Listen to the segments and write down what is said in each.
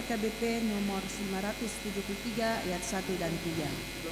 HKBP nomor 573 ayat 1 dan 3.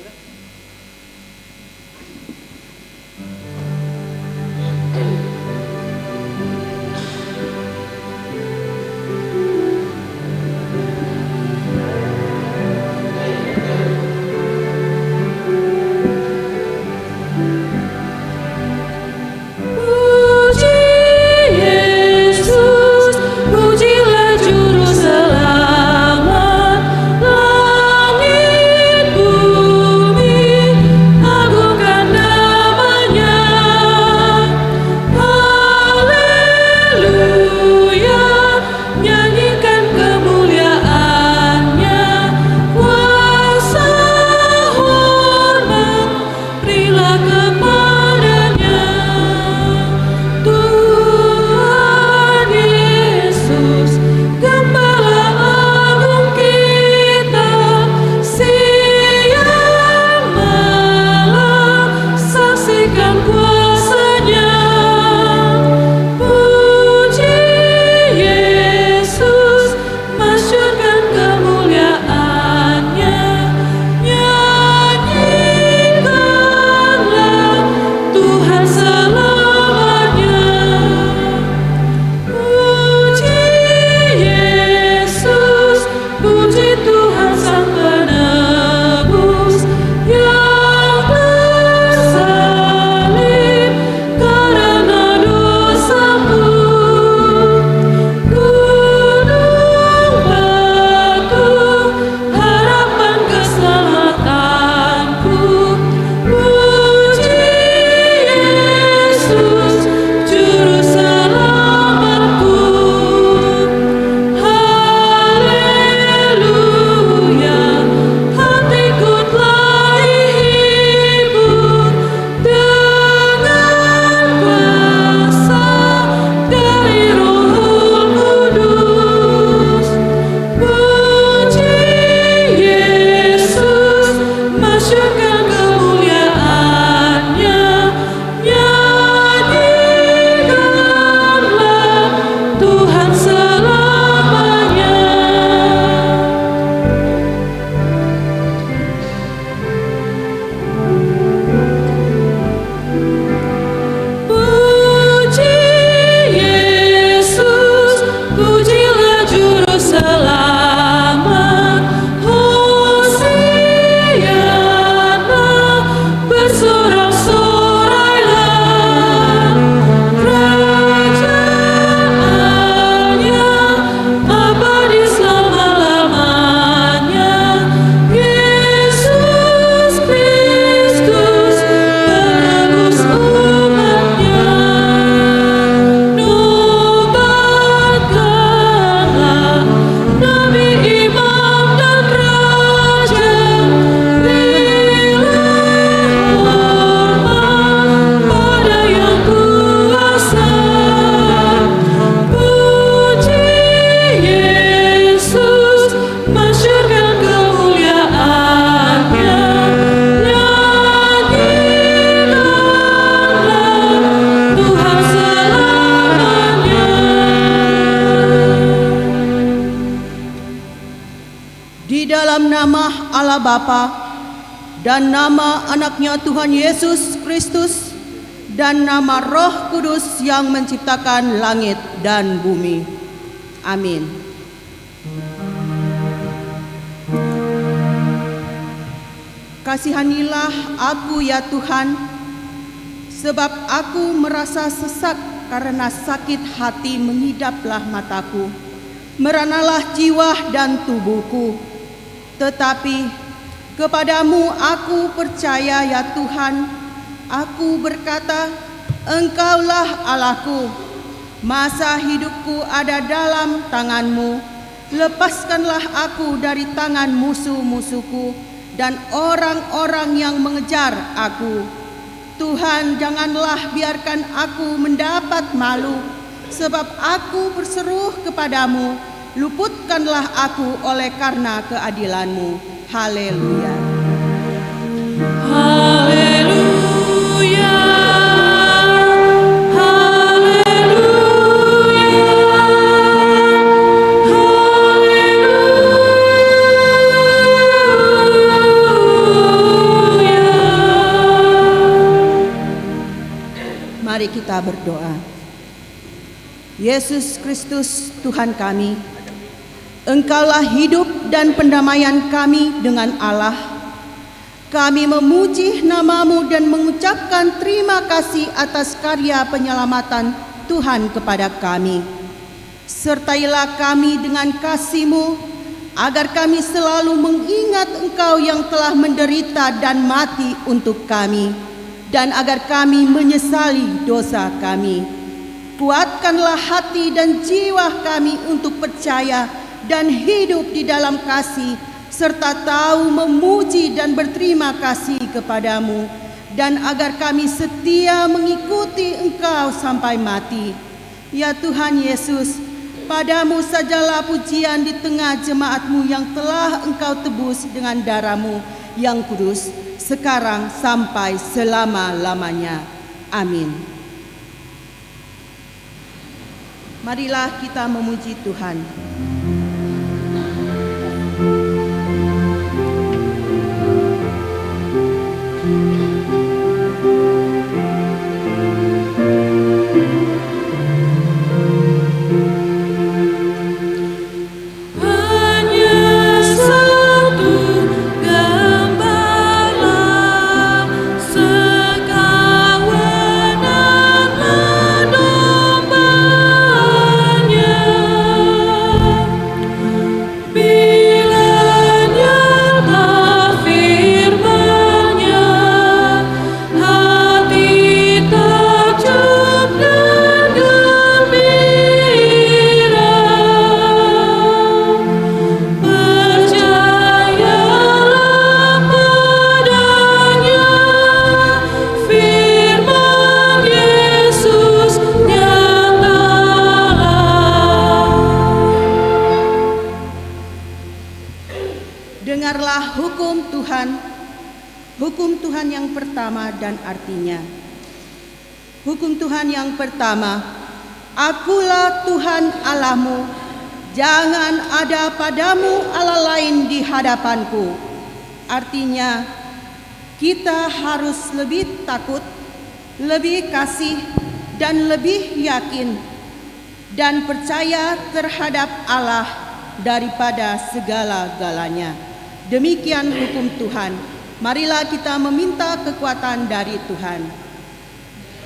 Allah Bapa dan nama anaknya Tuhan Yesus Kristus dan nama Roh Kudus yang menciptakan langit dan bumi. Amin. Kasihanilah aku ya Tuhan, sebab aku merasa sesak karena sakit hati mengidaplah mataku, meranalah jiwa dan tubuhku. Tetapi kepadamu aku percaya ya Tuhan, aku berkata, Engkaulah Allahku, masa hidupku ada dalam tangan-Mu, lepaskanlah aku dari tangan musuh-musuhku dan orang-orang yang mengejar aku. Tuhan, janganlah biarkan aku mendapat malu, sebab aku berseru kepadamu, luputkanlah aku oleh karena keadilan-Mu. Haleluya. Haleluya. Haleluya. Haleluya. Mari kita berdoa. Yesus Kristus Tuhan kami, Engkaulah hidup dan pendamaian kami dengan Allah. Kami memuji nama-Mu dan mengucapkan terima kasih atas karya penyelamatan Tuhan kepada kami. Sertailah kami dengan kasih-Mu, agar kami selalu mengingat Engkau yang telah menderita dan mati untuk kami, dan agar kami menyesali dosa kami. Kuatkanlah hati dan jiwa kami untuk percaya dan hidup di dalam kasih, serta tahu memuji dan berterima kasih kepadamu, dan agar kami setia mengikuti Engkau sampai mati. Ya Tuhan Yesus, padamu sajalah pujian di tengah jemaat-Mu yang telah Engkau tebus dengan darah-Mu yang kudus, sekarang sampai selama-lamanya. Amin. Marilah kita memuji Tuhan. Dengarlah hukum Tuhan yang pertama dan artinya. Hukum Tuhan yang pertama, Akulah Tuhan Allahmu, jangan ada padamu Allah lain di hadapanku. Artinya, kita harus lebih takut, lebih kasih, dan lebih yakin dan percaya terhadap Allah daripada segala-galanya. Demikian hukum Tuhan. Marilah kita meminta kekuatan dari Tuhan.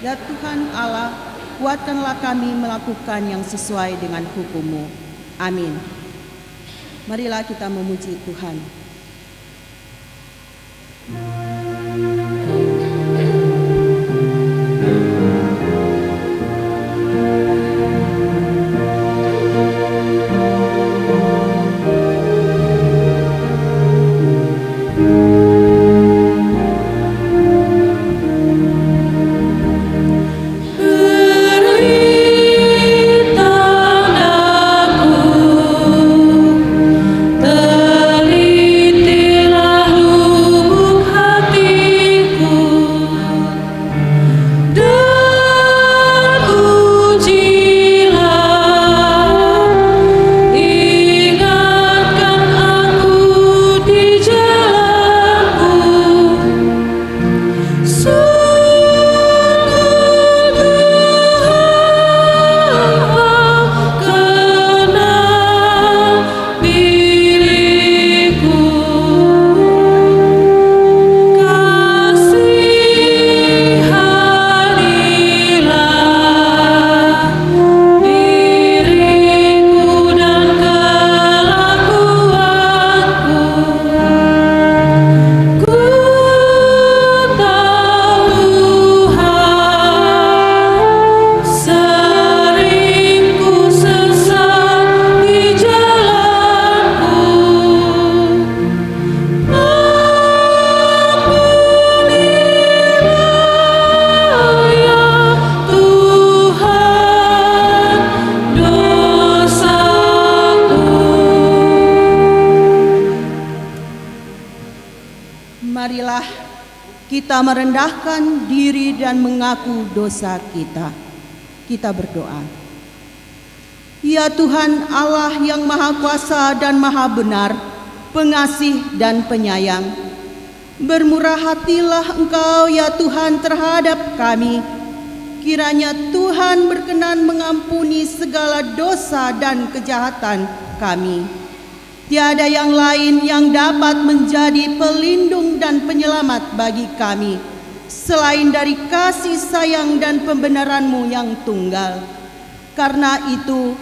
Ya Tuhan Allah, kuatkanlah kami melakukan yang sesuai dengan hukum-Mu. Amin. Marilah kita memuji Tuhan. Marilah kita merendahkan diri dan mengaku dosa kita. Kita berdoa. Ya Tuhan Allah yang Maha Kuasa dan Maha Benar, pengasih dan penyayang, bermurah hatilah Engkau ya Tuhan terhadap kami. kiranya Tuhan berkenan mengampuni segala dosa dan kejahatan kami. Tiada yang lain yang dapat menjadi pelindung dan penyelamat bagi kami selain dari kasih sayang dan pembenaran-Mu yang tunggal. Karena itu,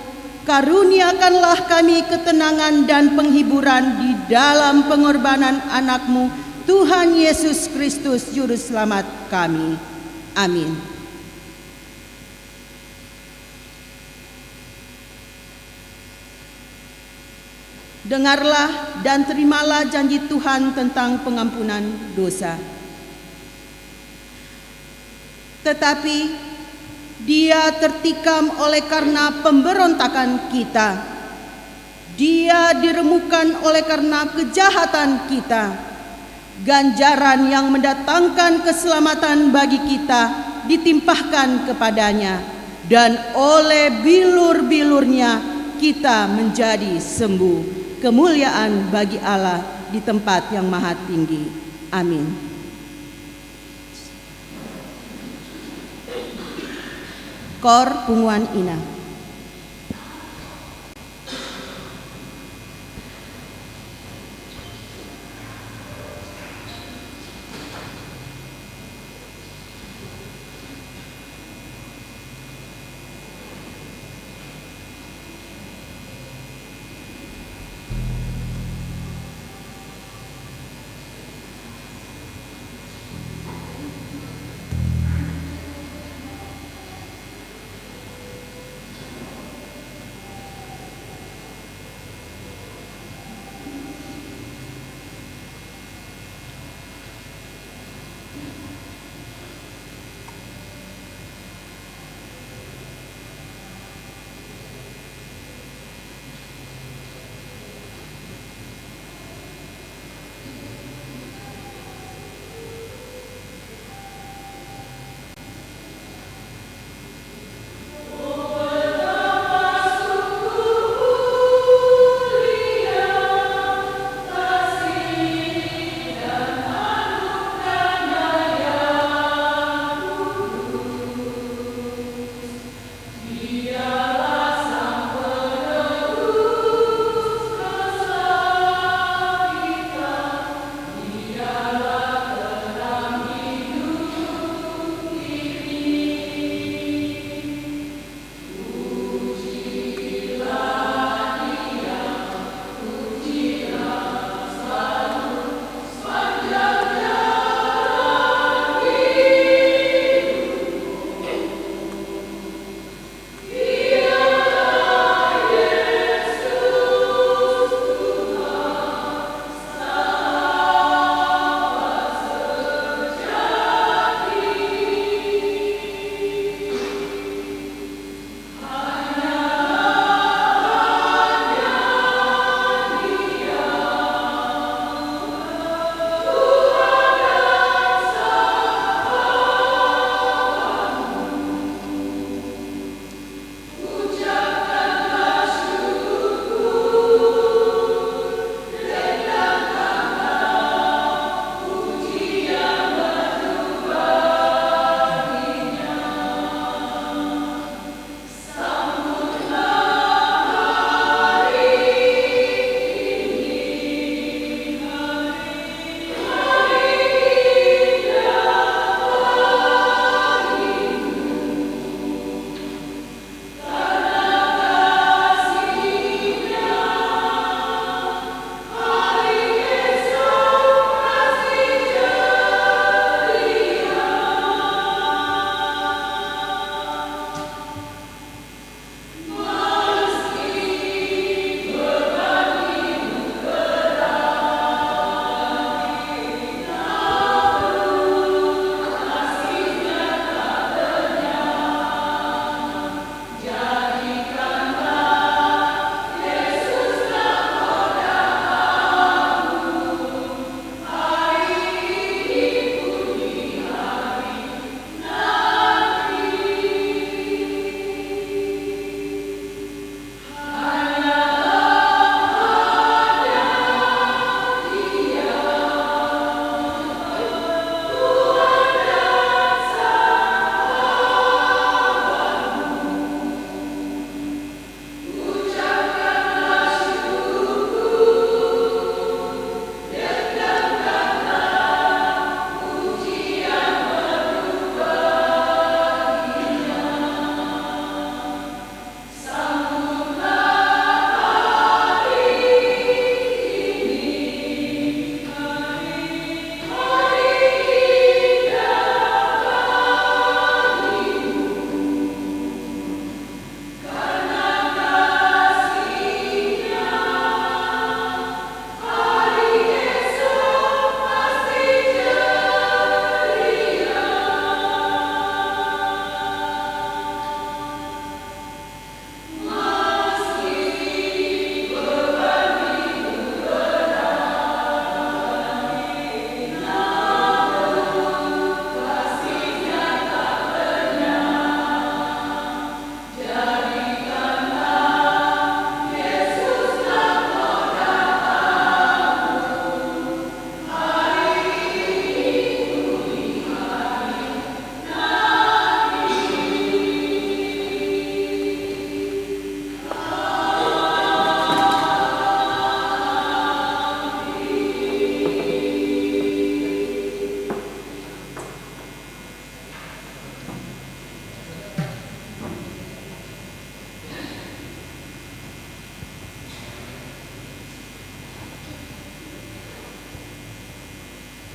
karuniakanlah kami ketenangan dan penghiburan di dalam pengorbanan anak-Mu, Tuhan Yesus Kristus Juru Selamat kami. Amin. Dengarlah dan terimalah janji Tuhan tentang pengampunan dosa. Tetapi Dia tertikam oleh karena pemberontakan kita. Dia diremukan oleh karena kejahatan kita. Ganjaran yang mendatangkan keselamatan bagi kita ditimpahkan kepadanya, dan oleh bilur-bilurnya kita menjadi sembuh. Kemuliaan bagi Allah di tempat yang maha tinggi. Amin. Kor Punguan Inah.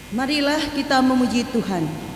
Marilah kita memuji Tuhan.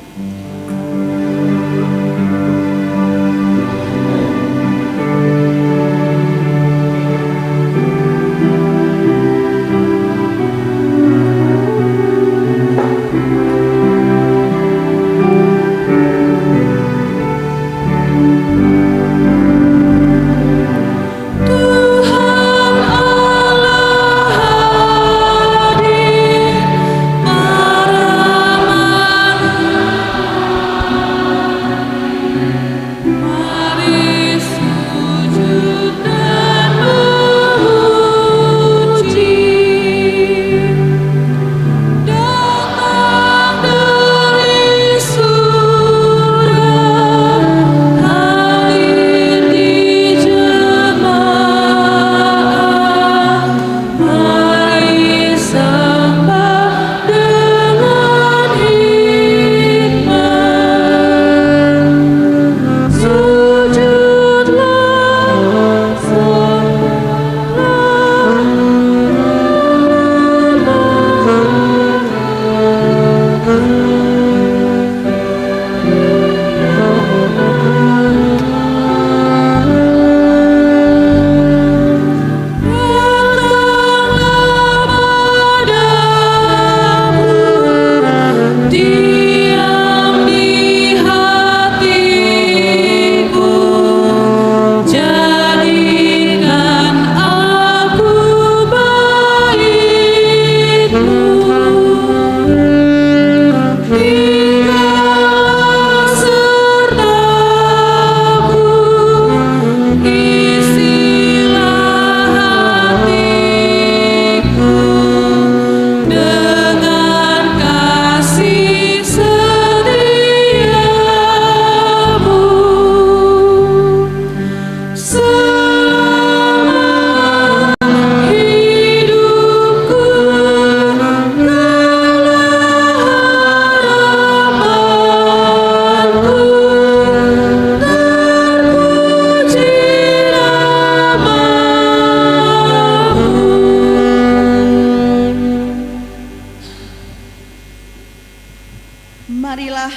Marilah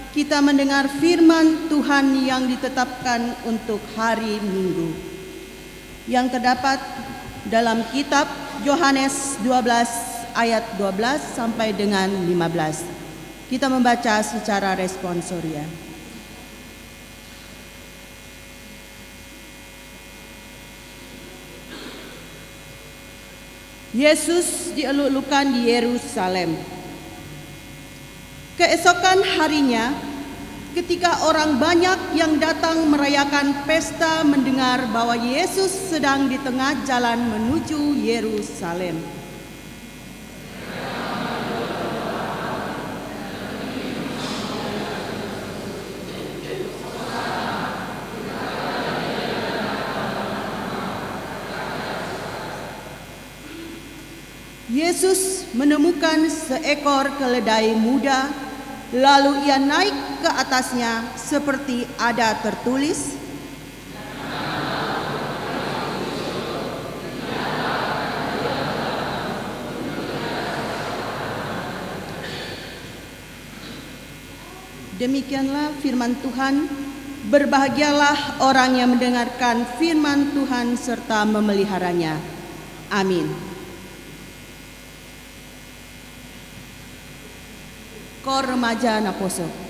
kita mendengar firman Tuhan yang ditetapkan untuk hari Minggu, yang terdapat dalam kitab Yohanes 12 ayat 12 sampai dengan 15. Kita membaca secara responsoria. Yesus dielulukan di Yerusalem. Keesokan harinya, ketika orang banyak yang datang merayakan pesta mendengar bahwa Yesus sedang di tengah jalan menuju Yerusalem. Yesus menemukan seekor keledai muda, lalu ia naik ke atasnya seperti ada tertulis, demikianlah firman Tuhan. Berbahagialah orang yang mendengarkan firman Tuhan serta memeliharanya. Amin. Kor Remaja Naposo.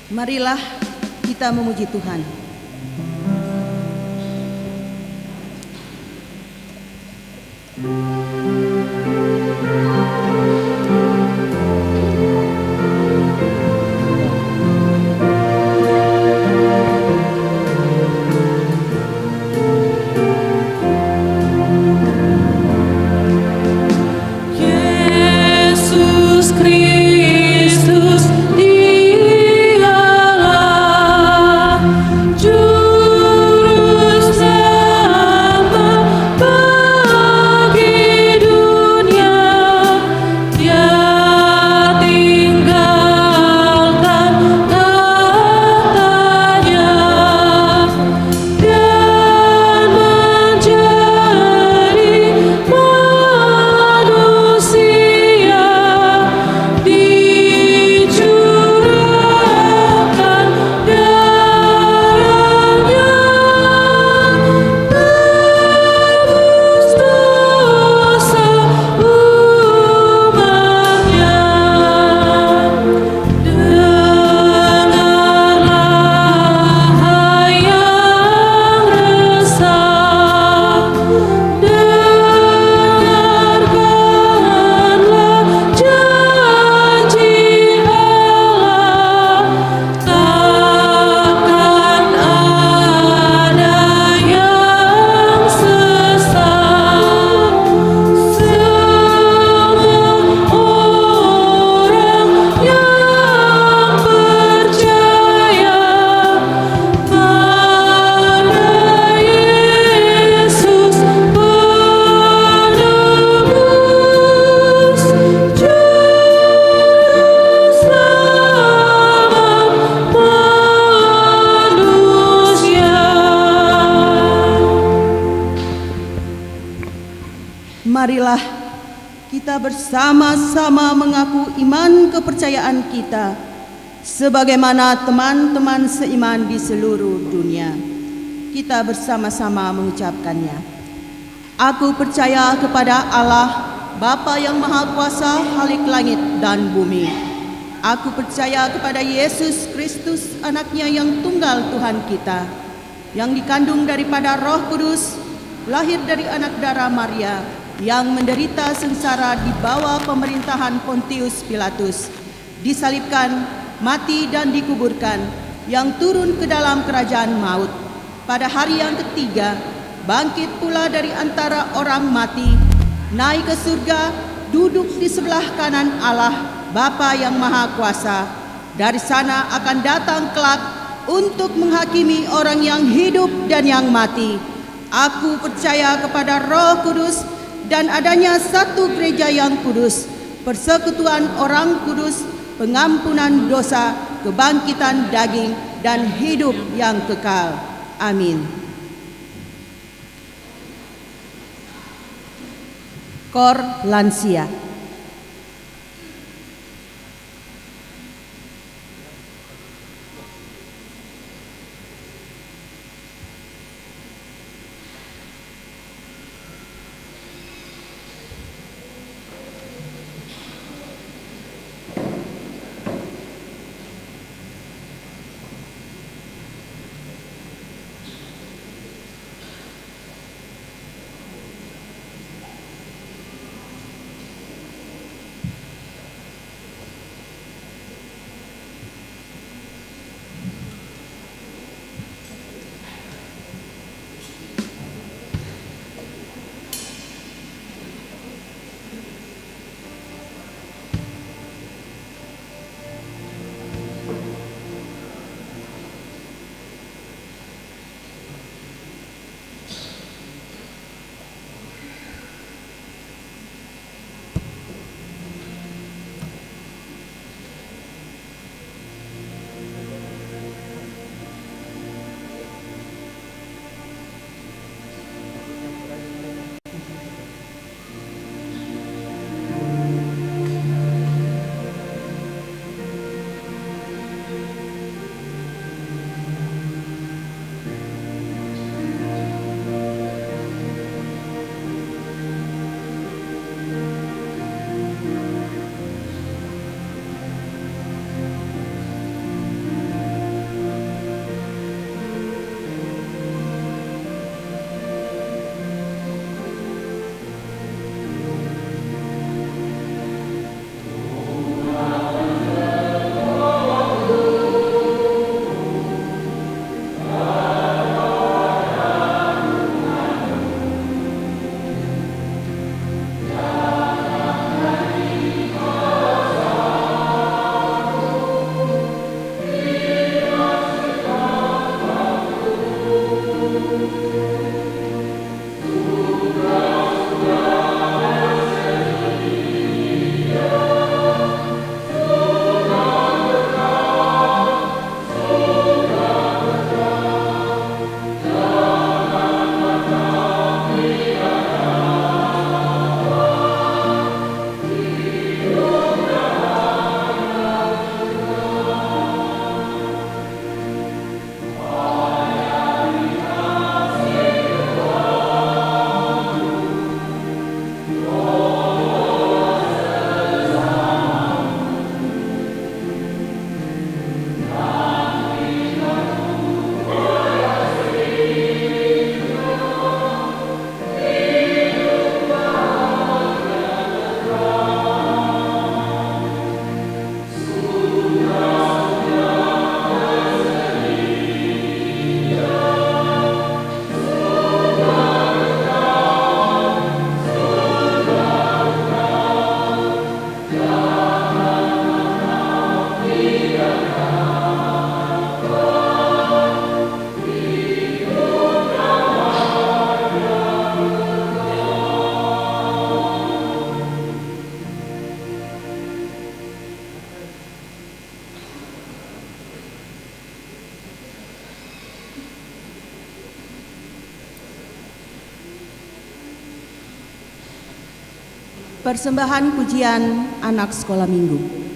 Marilah kita memuji Tuhan. Yesus Kristus, Dialah Juru Selamat bagi dunia. Dia tinggalkan tahtanya dan menjadi manusia, dicurahkan darahnya, tebus dosa umatnya. Dengarlah hai yang resah, dengarkanlah janji Allah. Takkan ada yang sesat. Semua orang yang percaya pada Yesus penebus, Juru Selamat manusia. Marilah kita bersama-sama mengaku iman kepercayaan kita sebagaimana teman-teman seiman di seluruh dunia. Kita bersama-sama mengucapkannya. Aku percaya kepada Allah, Bapa yang Maha Kuasa, Khalik langit dan bumi. Aku percaya kepada Yesus Kristus, anaknya yang tunggal Tuhan kita, yang dikandung daripada Roh Kudus, lahir dari anak darah Maria, yang menderita sengsara di bawah pemerintahan Pontius Pilatus, disalibkan, mati dan dikuburkan, yang turun ke dalam kerajaan maut. Pada hari yang ketiga, bangkit pula dari antara orang mati, naik ke surga, duduk di sebelah kanan Allah, Bapa yang Maha Kuasa. Dari sana akan datang kelak untuk menghakimi orang yang hidup dan yang mati. Aku percaya kepada Roh Kudus dan adanya satu gereja yang kudus, persekutuan orang kudus, pengampunan dosa, kebangkitan daging, dan hidup yang kekal. Amin. Kor Lansia. Persembahan pujian anak sekolah minggu.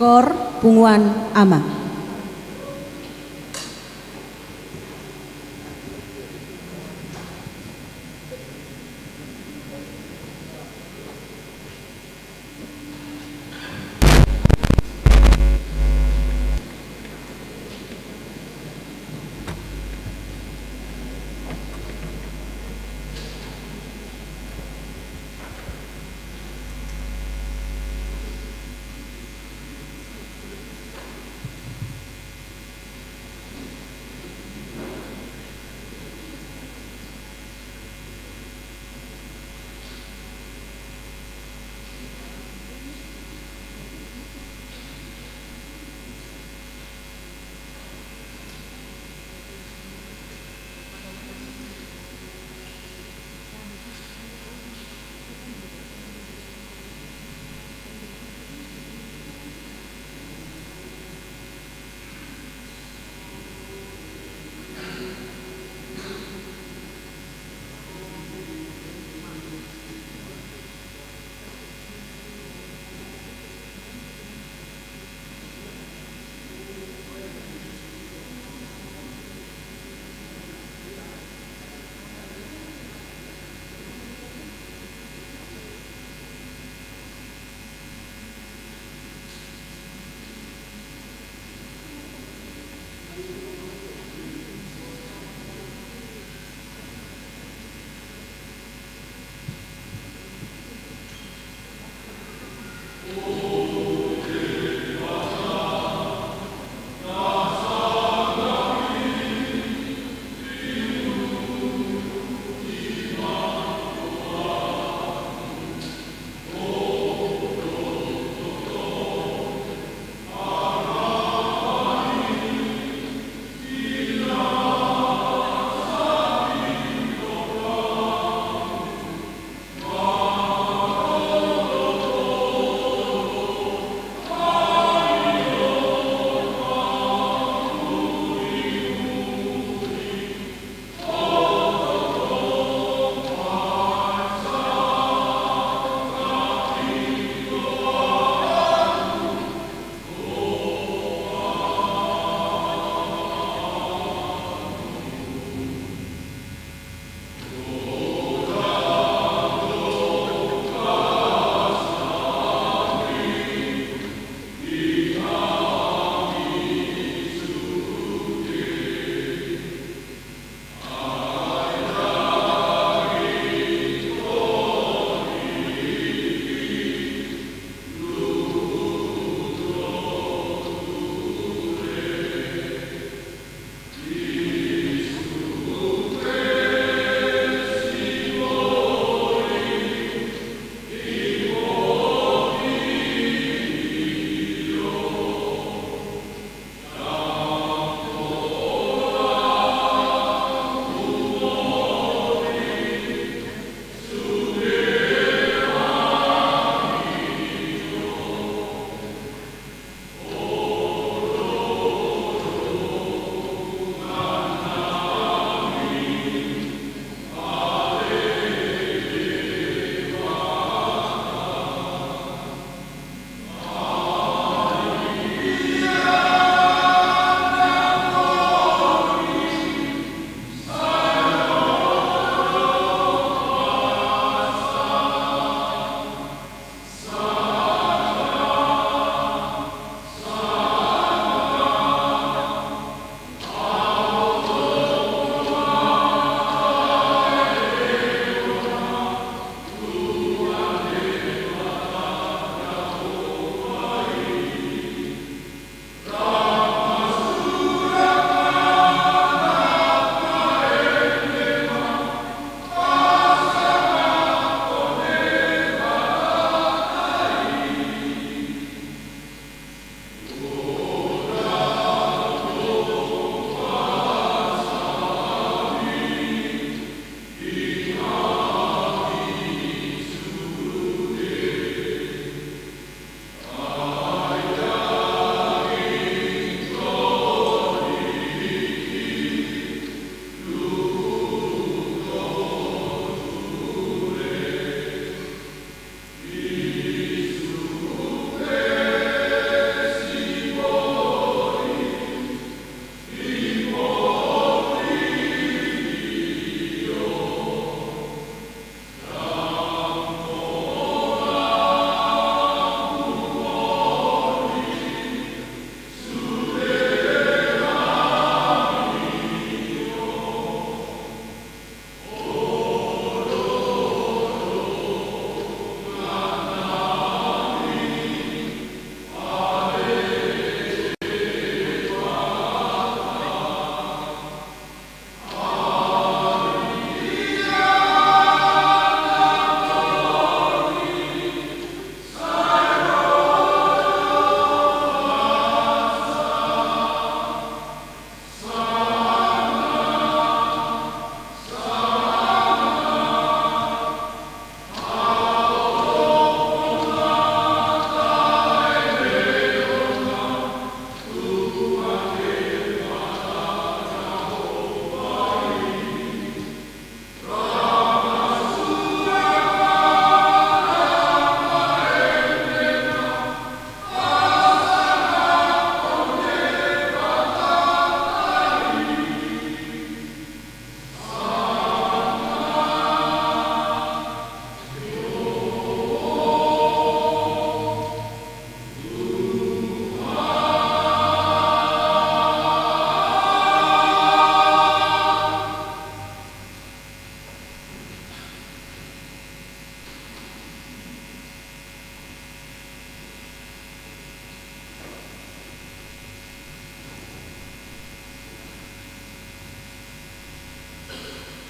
Kor Punguan Ama.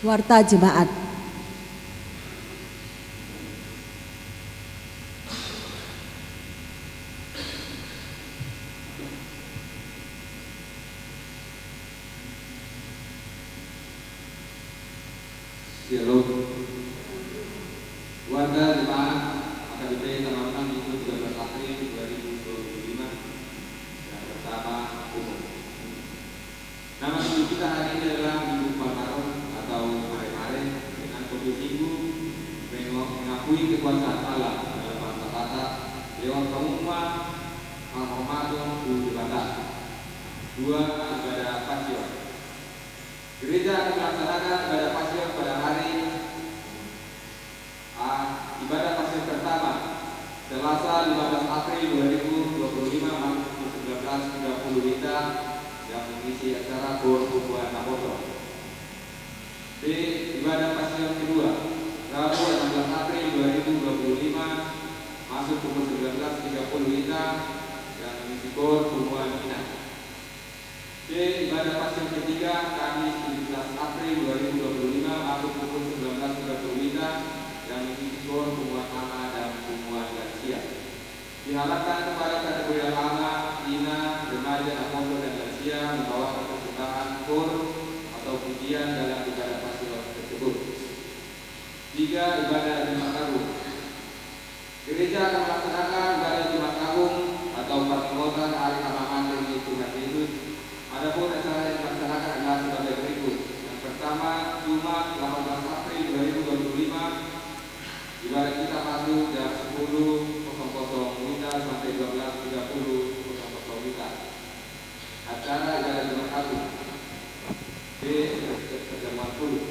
Warta Jemaat. Shalom. Warga Jemaat AKBP Tamarunang Minggu 13 April 2025 yang pertama umum. Nama minggu kita hari ini adalah Minggu Palmaron atau Mare-Mare dengan topik minggu mengakui kekuasaan Allah dalam bahasa kata lewat pengumuman Al-Ramadan Jumatan. 2. Ibadah Pasion. Gereja akan melaksanakan ibadah Pasion pada hari ibadah Pasion pertama Selasa 15 April 2025 pukul 19.30 WITA yang mengisi acara Buah Napoto. B. Ibadah Pasion kedua Rabu 16 April 2025 masuk pukul 19.30 WITA yang mengisi Buah Minat. C. Ibadah Pasion ketiga Kamis 17 April 2025 masuk pukul 19.30 WITA yang mengisi Buah Mama dan Buah Lansia. Diharapkan kepada kategori anak, Dina, remaja, aposto dan lansia membawa persembahan kur atau pujian dalam ibadah Pasion tersebut. 3. Ibadah Jumat Agung. Gereja akan melaksanakan ibadah Jumat Agung atau permohonan hari amalan demi Tuhan Yesus. Adapun acara yang dilaksanakan adalah sebagai berikut. Yang pertama, Jumat 18 April 2025 ibadah kita masuk jam 10.00 WITA sampai 12.30 WITA. Acara ibadah Jumat Agung. B. Perjamuan Kudus.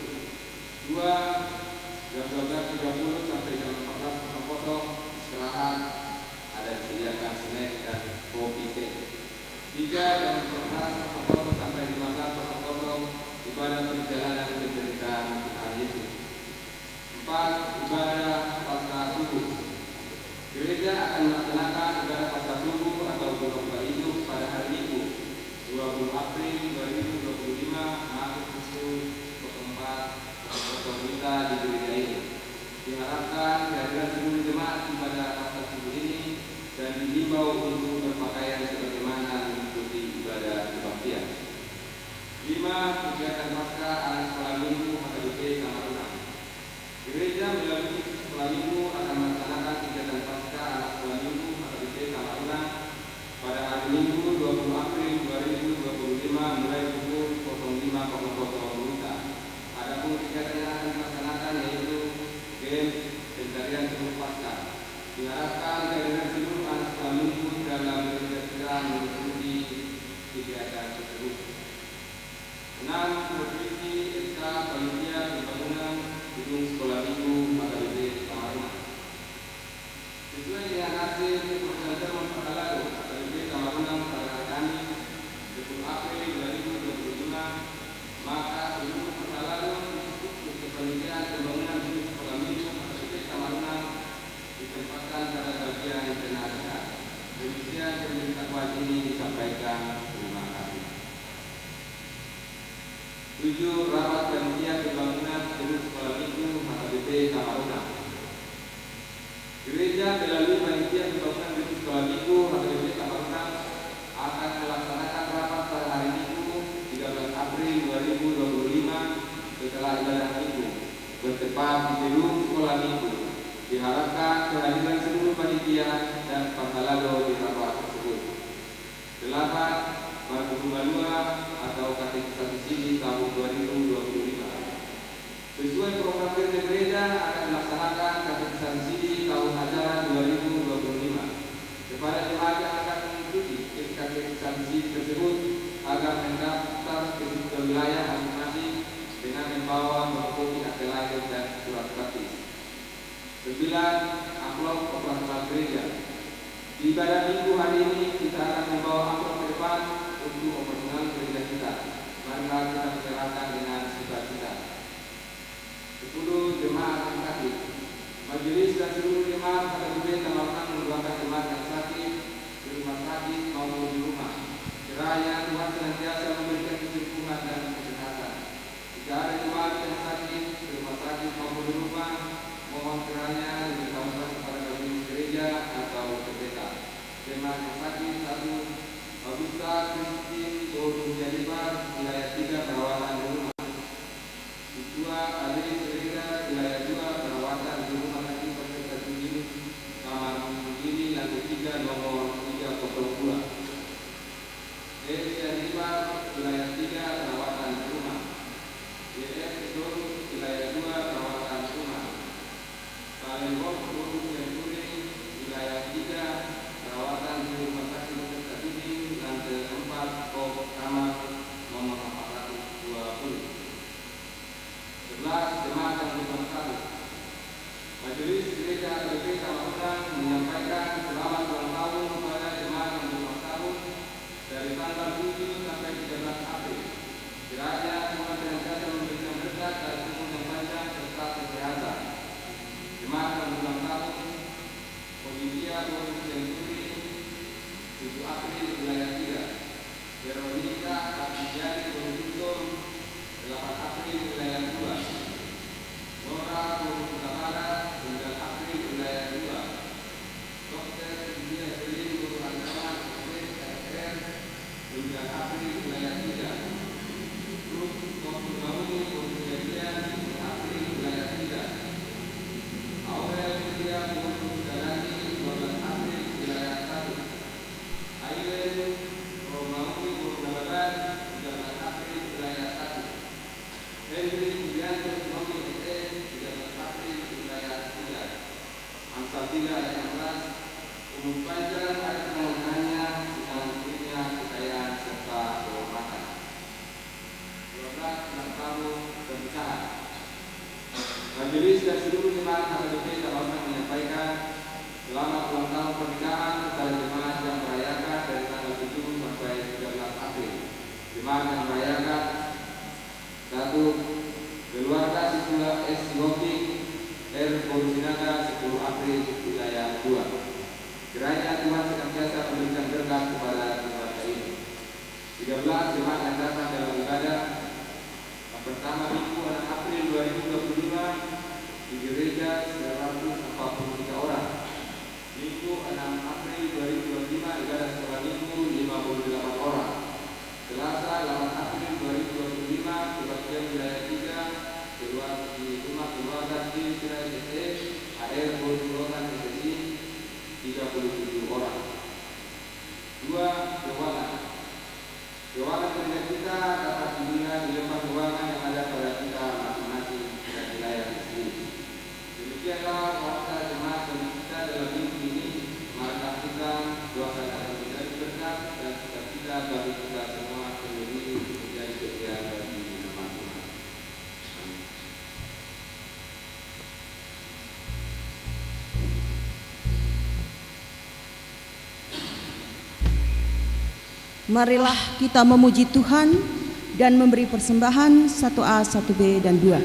2. Jam 12.30 sampai jam 14.00 istirahat, ada disediakan snack dan kopi teh. 3. Jam 14.00 sampai 15.00 ibadah perjalanan penceritaan Tuhan Yesus. 4. Ibadah Pasca Subuh. Gereja akan melaksanakan ibadah Pasca Subuh atau berlomba hidup pada hari Minggu 20 April 2025 masuk pukul 04.00 WITA di gereja ini. Diharapkan kehadiran seluruh jemaat ibadah Pasca Subuh ini dan dihimbau untuk berpakaian sebagaimana mengikuti ibadah kebaktian. 5. Kegiatan Pasca anak sekolah minggu AKBP Tamarunang. Gereja melalui sekolah minggu akan melaksanakan kegiatan Pasca anak sekolah minggu AKBP Tamarunang pada hari Minggu 20 April 2025 mulai pukul 05.00 WITA. Adapun kegiatan yang akan dilaksanakan yaitu game pencarian seluruh Pasca. Diharapkan kehadiran seluruh anak sekolah minggu dalam gereja mengikuti kegiatan tersebut. 6. Revisi SK Panitia Pembangunan Gedung Sekolah Minggu AKBP Tamarunang. Sesuai dengan hasil perjanjian Memperhalado AKBP Tamarunang pada hari Kamis 10 April 2025, maka seluruh perhalado untuk kepanitiaan pembangunan Gedung Sekolah Minggu AKBP Tamarunang ditempatkan pada bagian jenazah. Demikian pemberitahuan ini disampaikan. Terima kasih. 7. Rapat panitia pembangunan Gedung Sekolah Minggu AKBP Tamarunang. Gereja melalui panitia pembangunan Gedung Sekolah Minggu AKBP Tamarunang akan melaksanakan rapat pada hari Minggu 13 April 2025 setelah ibadah Minggu bertepat di Gedung Sekolah Minggu. Diharapkan kehadiran seluruh panitia dan penghalado di rapat tersebut. 8. Markumalua atau katekisasi sini tahun 2025. Sesuai program kerja gereja akan melaksanakan katekisasi sini tahun ajaran 2025. Kepada jemaat yang akan mengikuti katekisasi sini tersebut agar mendaftar ke wilayah masing-masing dengan membawa fotokopi akte lahir dan surat baptis. 9. Amplop operasional gereja. Di ibadah minggu hari ini kita akan membawa amplop ke depan untuk operasional gereja kita. Marilah kita percayakan dengan sukacita. 10. Jemaat yang sakit. Majelis dan seluruh jemaat AKBP Tamarunang mendoakan jemaat yang sakit di rumah sakit maupun di rumah. Kiranya Tuhan senantiasa memberikan kesembuhan dan kesehatan. Jika ada jemaat yang sakit Majelis Gereja KTP Tabanan menyampaikan selamat ulang tahun kepada jemaat yang berulang tahun dari tanggal 7 sampai 13 April. Kiranya Tuhan senantiasa memberikan berkat dan umur yang panjang serta kesehatan. Jemaat yang berulang tahun Olivia Boris Senturi 7 April wilayah 3, Veronica Abdiani Borisur 8 April wilayah 2, Nora Boris Tamara 9 April wilayah 2, Dr. India Selin Guru Agama SR 9 April wilayah 3, Ruth Dr. Mauni Boris Jadian 10 April wilayah 3, Aurel Media Boris Dalani 12 April wilayah 1, Aileen Romawi Boris Dalaban 13 April wilayah 1, Henry Widianto Nomi SE 13 April wilayah 3, Ansabila yang 16, umum panjang hari kemenangannya, segala hidupnya, kekayaan serta kehormatan. 12 ulang tahun pernikahan. Majelis dan seluruh jemaat KTP Tabanan menyampaikan selamat ulang tahun pernikahan kepada jemaat yang merayakan dari tanggal 7 sampai 13 April. Jemaat yang merayakan: 1. Keluarga Siswa S. Yopik R. Borusinaga 10 April wilayah 2. Kiranya Tuhan senantiasa memberikan berkat kepada keluarga ini. 13. Jemaat yang datang dalam ibadah. Yang pertama, Minggu 6 April 2025 di gereja 143 orang. Minggu 6 April 2025 ibadah sekolah Minggu 58 orang. Selasa 8 April 2025 kebaktian wilayah 3 di rumah keluarga di Sirai SE AR Borulotan SSI 37 orang. 2. Keuangan gereja kita dapat dilihat di lembar keuangan yang ada pada kita masing-masing dan wilayah sendiri. Demikianlah kuasa jemaat kita dalam minggu ini. Marilah kita doakan agar menjadi berkat dan sukacita bagi kita semua sendiri menjadi kemuliaan bagi nama Tuhan. Amin. Marilah kita memuji Tuhan dan memberi persembahan 1A, 1B, dan 2.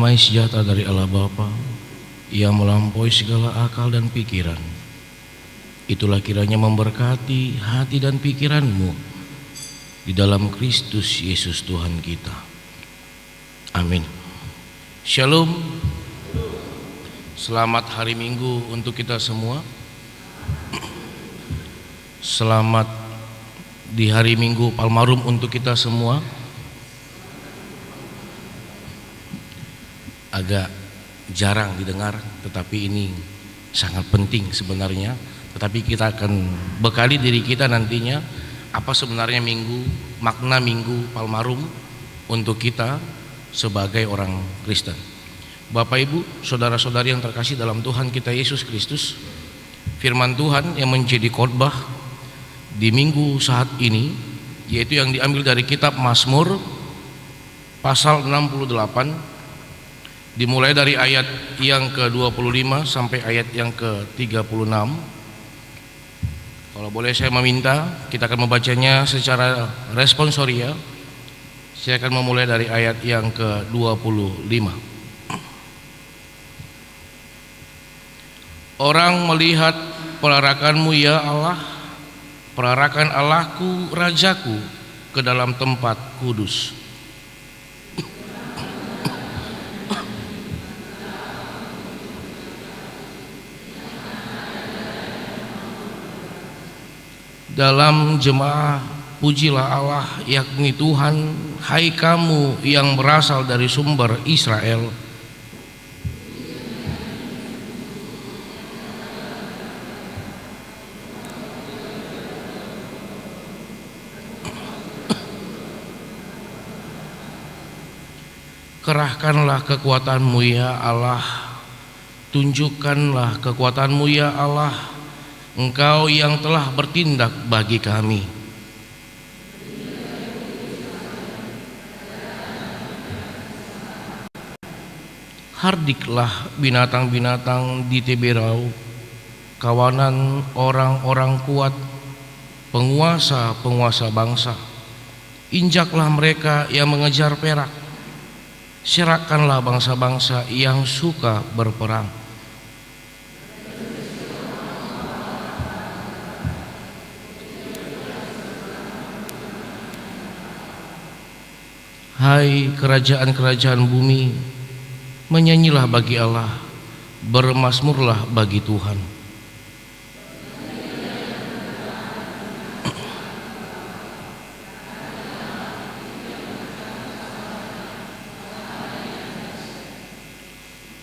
damai sejahtera dari Allah Bapa yang melampaui segala akal dan pikiran, itulah kiranya memberkati hati dan pikiranmu di dalam Kristus Yesus Tuhan kita. Amin. Shalom. Selamat hari Minggu untuk kita semua. Selamat di hari Minggu Palmarum untuk kita semua. Agak jarang didengar, tetapi ini sangat penting sebenarnya. Tetapi kita akan bekali diri kita nantinya apa sebenarnya makna Minggu Palmarum untuk kita sebagai orang Kristen. Bapak Ibu, saudara-saudari yang terkasih dalam Tuhan kita Yesus Kristus, firman Tuhan yang menjadi khotbah di minggu saat ini yaitu yang diambil dari kitab Mazmur pasal 68, dimulai dari ayat yang ke-25 sampai ayat yang ke-36. Kalau boleh saya meminta, kita akan membacanya secara responsoria. Saya akan memulai dari ayat yang ke-25. Orang melihat pelarakan-Mu ya Allah, pelarakan Allahku, Rajaku, ke dalam tempat kudus. Dalam jemaah pujilah Allah, yakni Tuhan, hai kamu yang berasal dari sumber Israel. Kerahkanlah kekuatan-Mu ya Allah, tunjukkanlah kekuatan-Mu ya Allah, Engkau yang telah bertindak bagi kami. Hardiklah binatang-binatang di teberau, kawanan orang-orang kuat, penguasa-penguasa bangsa. Injaklah mereka yang mengejar perak, serakkanlah bangsa-bangsa yang suka berperang. Hai kerajaan-kerajaan bumi, menyanyilah bagi Allah, bermazmurlah bagi Tuhan.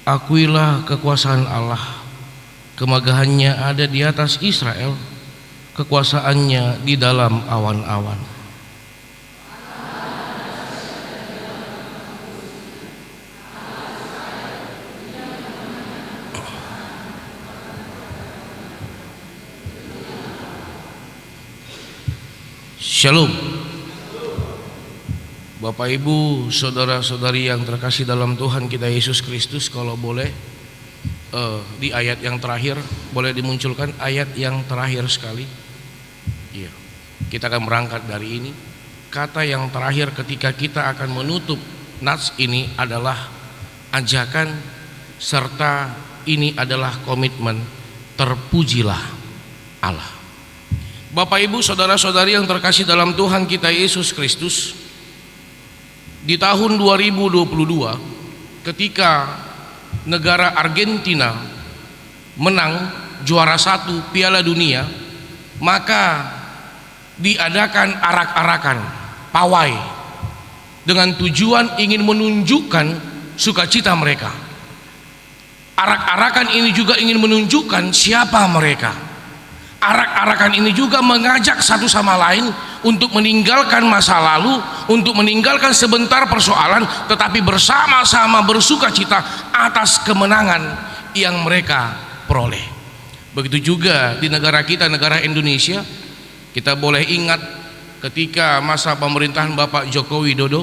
Akuilah kekuasaan Allah, kemegahannya ada di atas Israel, kekuasaannya di dalam awan-awan. Shalom. Bapak Ibu, saudara-saudari yang terkasih dalam Tuhan kita Yesus Kristus, kalau boleh di ayat yang terakhir boleh dimunculkan ayat yang terakhir sekali. Iya. Kita akan berangkat dari ini. Kata yang terakhir ketika kita akan menutup nats ini adalah ajakan, serta ini adalah komitmen, terpujilah Allah. Bapak Ibu, saudara-saudari yang terkasih dalam Tuhan kita Yesus Kristus, di tahun 2022 ketika negara Argentina menang juara 1 Piala Dunia, maka diadakan arak-arakan pawai dengan tujuan ingin menunjukkan sukacita mereka. Arak-arakan ini juga ingin menunjukkan siapa mereka. Arak-arakan ini juga mengajak satu sama lain untuk meninggalkan masa lalu, untuk meninggalkan sebentar persoalan, tetapi bersama-sama bersukacita atas kemenangan yang mereka peroleh. Begitu juga di negara kita, negara Indonesia, kita boleh ingat ketika masa pemerintahan Bapak Joko Widodo,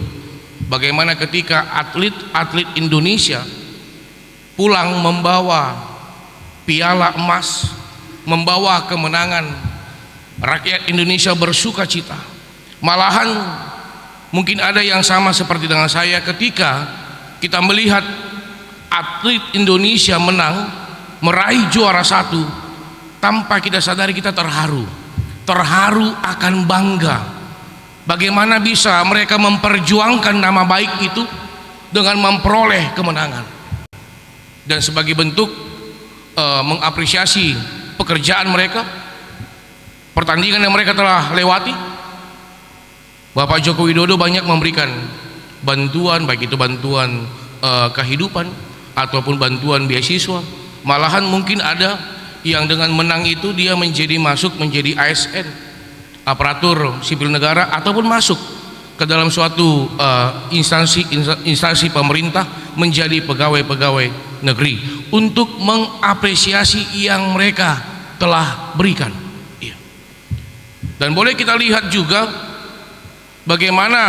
bagaimana ketika atlet-atlet Indonesia pulang membawa piala emas, membawa kemenangan, rakyat Indonesia bersuka cita. Malahan mungkin ada yang sama seperti dengan saya ketika kita melihat atlet Indonesia menang, meraih juara 1, tanpa kita sadari kita terharu akan bangga. Bagaimana bisa mereka memperjuangkan nama baik itu dengan memperoleh kemenangan. Dan sebagai bentuk mengapresiasi pekerjaan mereka, pertandingan yang mereka telah lewati, Bapak Joko Widodo banyak memberikan bantuan, baik itu bantuan kehidupan ataupun bantuan beasiswa. Malahan mungkin ada yang dengan menang itu dia masuk menjadi ASN, aparatur sipil negara, ataupun masuk ke dalam suatu instansi pemerintah menjadi pegawai-pegawai negeri untuk mengapresiasi yang mereka telah berikan. Dan boleh kita lihat juga bagaimana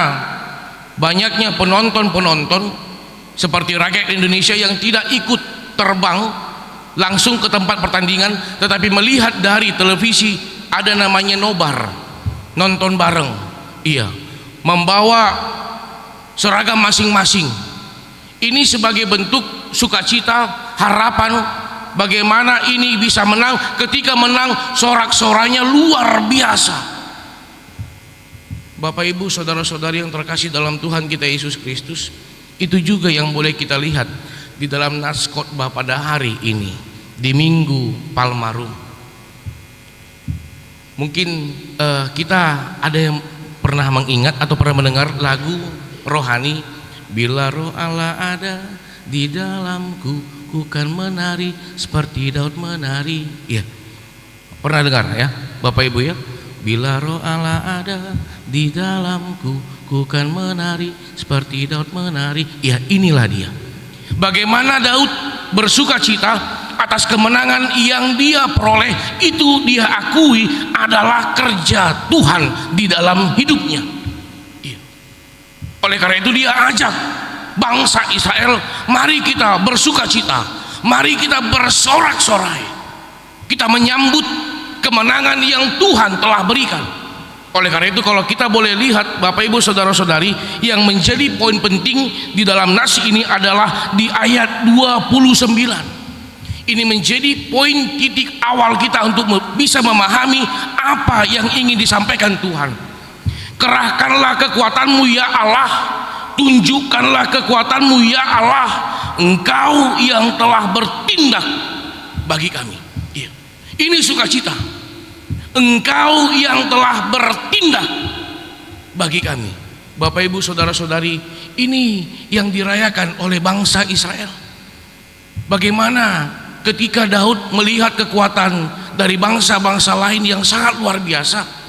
banyaknya penonton seperti rakyat Indonesia yang tidak ikut terbang langsung ke tempat pertandingan, tetapi melihat dari televisi. Ada namanya nobar, nonton bareng, membawa seragam masing-masing. Ini sebagai bentuk sukacita, harapan bagaimana ini bisa menang. Ketika menang, sorak-soranya luar biasa. Bapak Ibu, saudara-saudari yang terkasih dalam Tuhan kita Yesus Kristus, itu juga yang boleh kita lihat di dalam nas khotbah pada hari ini, di Minggu Palmarum. Mungkin kita ada yang pernah mengingat atau pernah mendengar lagu rohani, bila roh Allah ada di dalamku, ku kan menari seperti Daud menari. Iya, pernah dengar ya Bapak Ibu ya? Bila roh Allah ada di dalamku, ku kan menari seperti Daud menari. Ya, inilah dia. Bagaimana Daud bersuka cita atas kemenangan yang dia peroleh. Itu dia akui adalah kerja Tuhan di dalam hidupnya. Oleh karena itu dia ajak bangsa Israel, mari kita bersuka cita, mari kita bersorak-sorai, kita menyambut kemenangan yang Tuhan telah berikan. Oleh karena itu kalau kita boleh lihat Bapak Ibu saudara-saudari, yang menjadi poin penting di dalam nas ini adalah di ayat 29. Ini menjadi poin titik awal kita untuk bisa memahami apa yang ingin disampaikan Tuhan. Kerahkanlah kekuatanmu ya Allah, tunjukkanlah kekuatanmu ya Allah, Engkau yang telah bertindak bagi kami. Ini sukacita, Engkau yang telah bertindak bagi kami. Bapak Ibu saudara-saudari, ini yang dirayakan oleh bangsa Israel. Bagaimana ketika Daud melihat kekuatan dari bangsa-bangsa lain yang sangat luar biasa,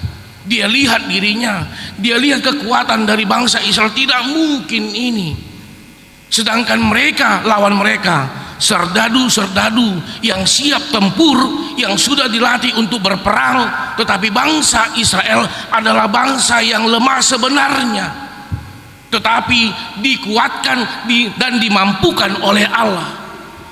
dia lihat dirinya, dia lihat kekuatan dari bangsa Israel, tidak mungkin ini. Sedangkan mereka, lawan mereka, serdadu-serdadu yang siap tempur, yang sudah dilatih untuk berperang. Tetapi bangsa Israel adalah bangsa yang lemah sebenarnya, tetapi dikuatkan dan dimampukan oleh Allah.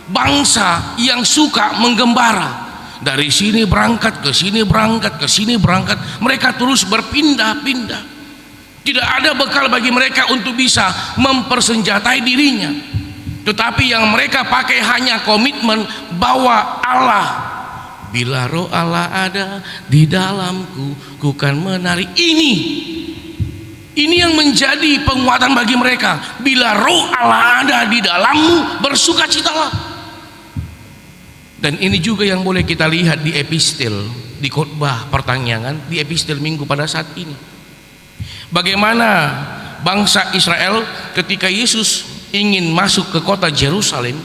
Bangsa yang suka menggembara, dari sini berangkat ke sini, berangkat ke sini, berangkat. Mereka terus berpindah-pindah. Tidak ada bekal bagi mereka untuk bisa mempersenjatai dirinya, tetapi yang mereka pakai hanya komitmen bahwa Allah, bila roh Allah ada di dalamku, ku kan menari. Ini yang menjadi penguatan bagi mereka. Bila roh Allah ada di dalammu, bersukacitalah. Dan ini juga yang boleh kita lihat di epistel, di khotbah pertanyaan, di epistel Minggu pada saat ini. Bagaimana bangsa Israel ketika Yesus ingin masuk ke kota Yerusalem,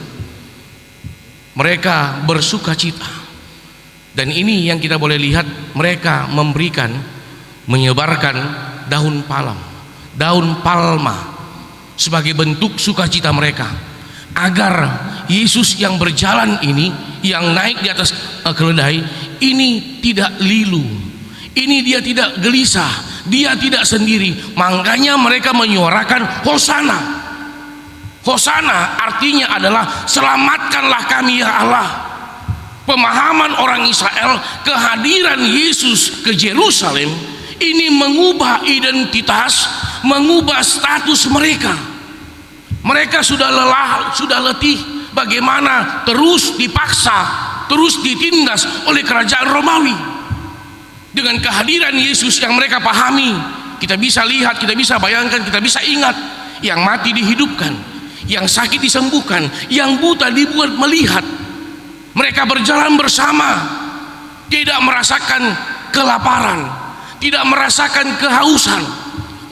mereka bersukacita. Dan ini yang kita boleh lihat, mereka menyebarkan daun palma sebagai bentuk sukacita mereka, agar Yesus yang berjalan ini, yang naik di atas keledai ini tidak lilu, ini dia tidak gelisah, dia tidak sendiri. Makanya mereka menyuarakan Hosana. Hosana artinya adalah selamatkanlah kami ya Allah. Pemahaman orang Israel, kehadiran Yesus ke Yerusalem ini mengubah identitas, mengubah status mereka. Mereka sudah lelah, sudah letih bagaimana terus dipaksa, terus ditindas oleh kerajaan Romawi. Dengan kehadiran Yesus yang mereka pahami, kita bisa lihat, kita bisa bayangkan, kita bisa ingat, yang mati dihidupkan, yang sakit disembuhkan, yang buta dibuat melihat. Mereka berjalan bersama, tidak merasakan kelaparan, tidak merasakan kehausan.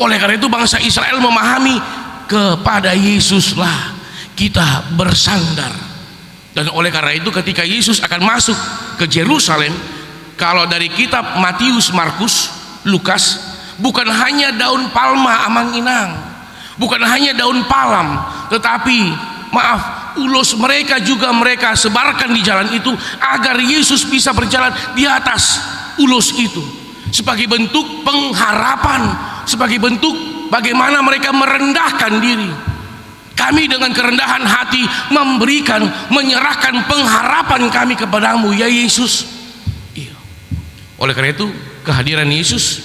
Oleh karena itu bangsa Israel memahami, kepada Yesuslah kita bersandar. Dan oleh karena itu ketika Yesus akan masuk ke Yerusalem, kalau dari kitab Matius, Markus, Lukas, bukan hanya daun palma amang-inang, bukan hanya daun palam, tetapi ulos mereka juga mereka sebarkan di jalan itu agar Yesus bisa berjalan di atas ulos itu, sebagai bentuk pengharapan, sebagai bentuk bagaimana mereka merendahkan diri. Kami dengan kerendahan hati memberikan, menyerahkan pengharapan kami kepadamu ya Yesus. Oleh karena itu kehadiran Yesus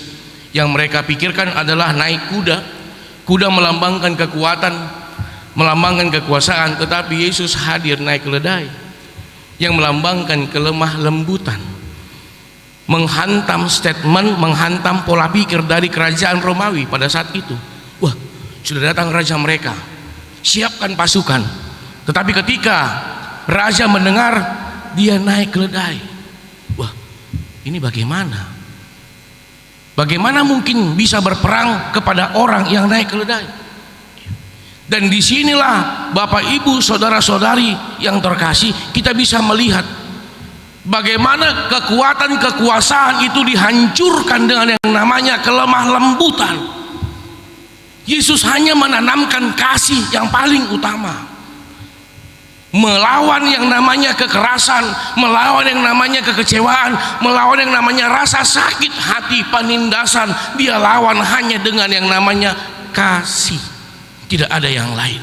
yang mereka pikirkan adalah naik kuda. Kuda melambangkan kekuatan, melambangkan kekuasaan, tetapi Yesus hadir naik keledai yang melambangkan kelemah lembutan, menghantam statement, menghantam pola pikir dari kerajaan Romawi pada saat itu. Wah, sudah datang raja mereka, siapkan pasukan. Tetapi ketika raja mendengar dia naik keledai, wah, ini bagaimana? Bagaimana mungkin bisa berperang kepada orang yang naik keledai? Dan disinilah Bapak Ibu saudara-saudari yang terkasih, kita bisa melihat bagaimana kekuatan kekuasaan itu dihancurkan dengan yang namanya kelemah lembutan. Yesus hanya menanamkan kasih yang paling utama, melawan yang namanya kekerasan, melawan yang namanya kekecewaan, melawan yang namanya rasa sakit hati, penindasan. Dia lawan hanya dengan yang namanya kasih, tidak ada yang lain.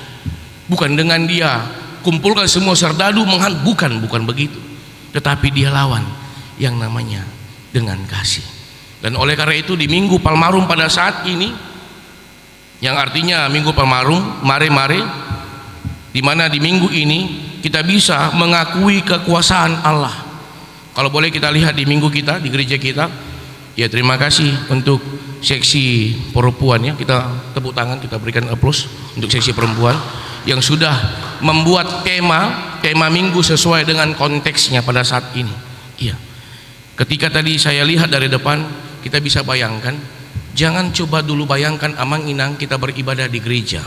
Bukan dengan dia kumpulkan semua serdadu bukan begitu, tetapi dia lawan yang namanya dengan kasih. Dan oleh karena itu di Minggu Palmarum pada saat ini, yang artinya Minggu Palmarum, mare-mare, di mana di minggu ini kita bisa mengakui kekuasaan Allah. Kalau boleh kita lihat di minggu kita, di gereja kita, ya terima kasih untuk seksi perempuan ya, kita tepuk tangan, kita berikan aplaus untuk seksi perempuan yang sudah membuat tema minggu sesuai dengan konteksnya pada saat ini. Iya. Ketika tadi saya lihat dari depan, kita bisa bayangkan, jangan coba dulu bayangkan amang-inang kita beribadah di gereja.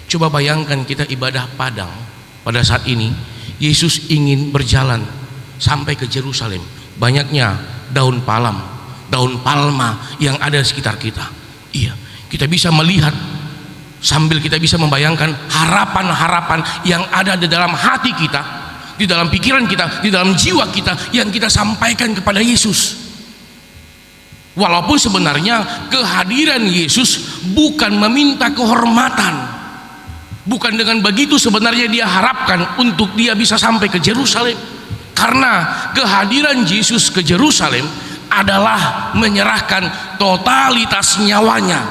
Coba bayangkan kita ibadah padang pada saat ini. Yesus ingin berjalan sampai ke Yerusalem. Banyaknya daun palma yang ada di sekitar kita. Iya, kita bisa melihat sambil kita bisa membayangkan harapan-harapan yang ada di dalam hati kita, di dalam pikiran kita, di dalam jiwa kita yang kita sampaikan kepada Yesus. Walaupun sebenarnya kehadiran Yesus bukan meminta kehormatan. Bukan dengan begitu sebenarnya dia harapkan untuk dia bisa sampai ke Yerusalem. Karena kehadiran Yesus ke Yerusalem adalah menyerahkan totalitas nyawanya.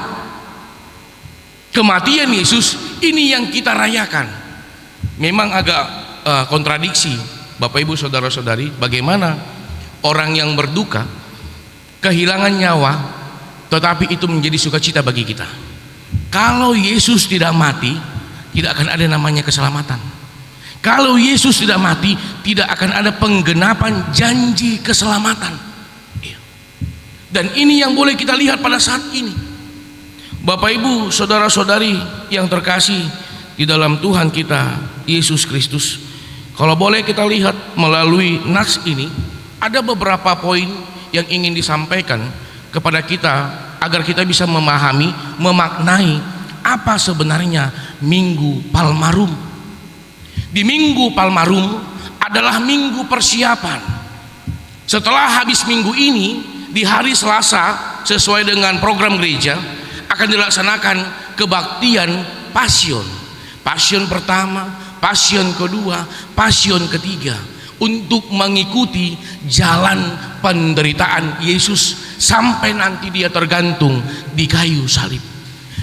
Kematian Yesus ini yang kita rayakan. Memang agak kontradiksi Bapak Ibu saudara-saudari, bagaimana orang yang berduka kehilangan nyawa tetapi itu menjadi sukacita bagi kita. Kalau Yesus tidak mati, tidak akan ada namanya keselamatan. Kalau Yesus tidak mati, tidak akan ada penggenapan janji keselamatan. Dan ini yang boleh kita lihat pada saat ini. Bapak Ibu saudara-saudari yang terkasih di dalam Tuhan kita Yesus Kristus, kalau boleh kita lihat melalui nas ini, ada beberapa poin yang ingin disampaikan kepada kita agar kita bisa memahami, memaknai apa sebenarnya Minggu Palmarum. Di Minggu Palmarum adalah minggu persiapan. Setelah habis minggu ini, di hari Selasa sesuai dengan program gereja akan dilaksanakan kebaktian pasion. Pasion pertama, pasion kedua, pasion ketiga, untuk mengikuti jalan penderitaan Yesus sampai nanti dia tergantung di kayu salib.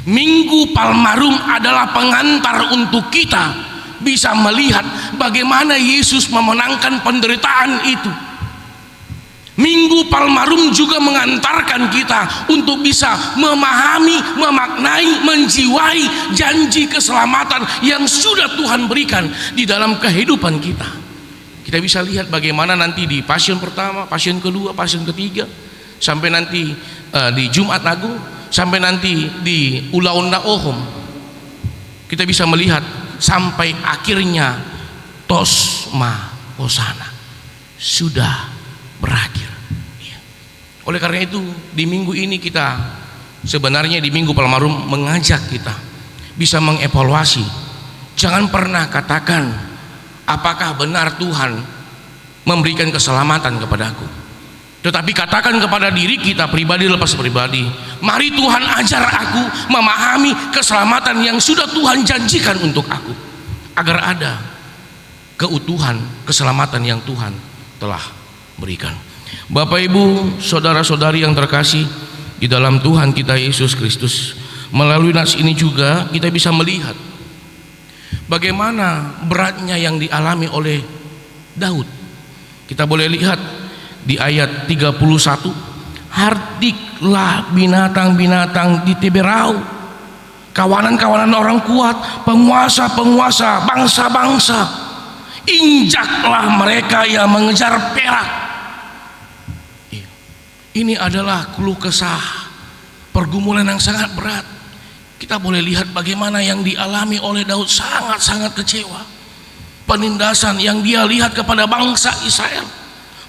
Minggu Palmarum adalah pengantar untuk kita bisa melihat bagaimana Yesus memenangkan penderitaan itu. Minggu Palmarum juga mengantarkan kita untuk bisa memahami, memaknai, menjiwai janji keselamatan yang sudah Tuhan berikan di dalam kehidupan kita. Kita bisa lihat bagaimana nanti di Passion pertama, Passion kedua, Passion ketiga, sampai nanti di Jumat Agung, sampai nanti di Ulaunda Ohom, kita bisa melihat sampai akhirnya Tosma Hosana sudah berakhir. Oleh karena itu di minggu ini kita sebenarnya di Minggu Palmarum mengajak kita bisa mengevaluasi. Jangan pernah katakan apakah benar Tuhan memberikan keselamatan kepadaku, tetapi katakan kepada diri kita pribadi lepas pribadi, mari Tuhan ajar aku memahami keselamatan yang sudah Tuhan janjikan untuk aku, agar ada keutuhan keselamatan yang Tuhan telah berikan. Bapak Ibu, saudara-saudari yang terkasih di dalam Tuhan kita Yesus Kristus, melalui nas ini juga kita bisa melihat bagaimana beratnya yang dialami oleh Daud. Kita boleh lihat di ayat 31, hardiklah binatang-binatang di Teberau, kawanan-kawanan orang kuat, penguasa-penguasa, bangsa-bangsa, injaklah mereka yang mengejar perak. Ini adalah keluh kesah, pergumulan yang sangat berat. Kita boleh lihat bagaimana yang dialami oleh Daud, sangat-sangat kecewa. Penindasan yang dia lihat kepada bangsa Israel,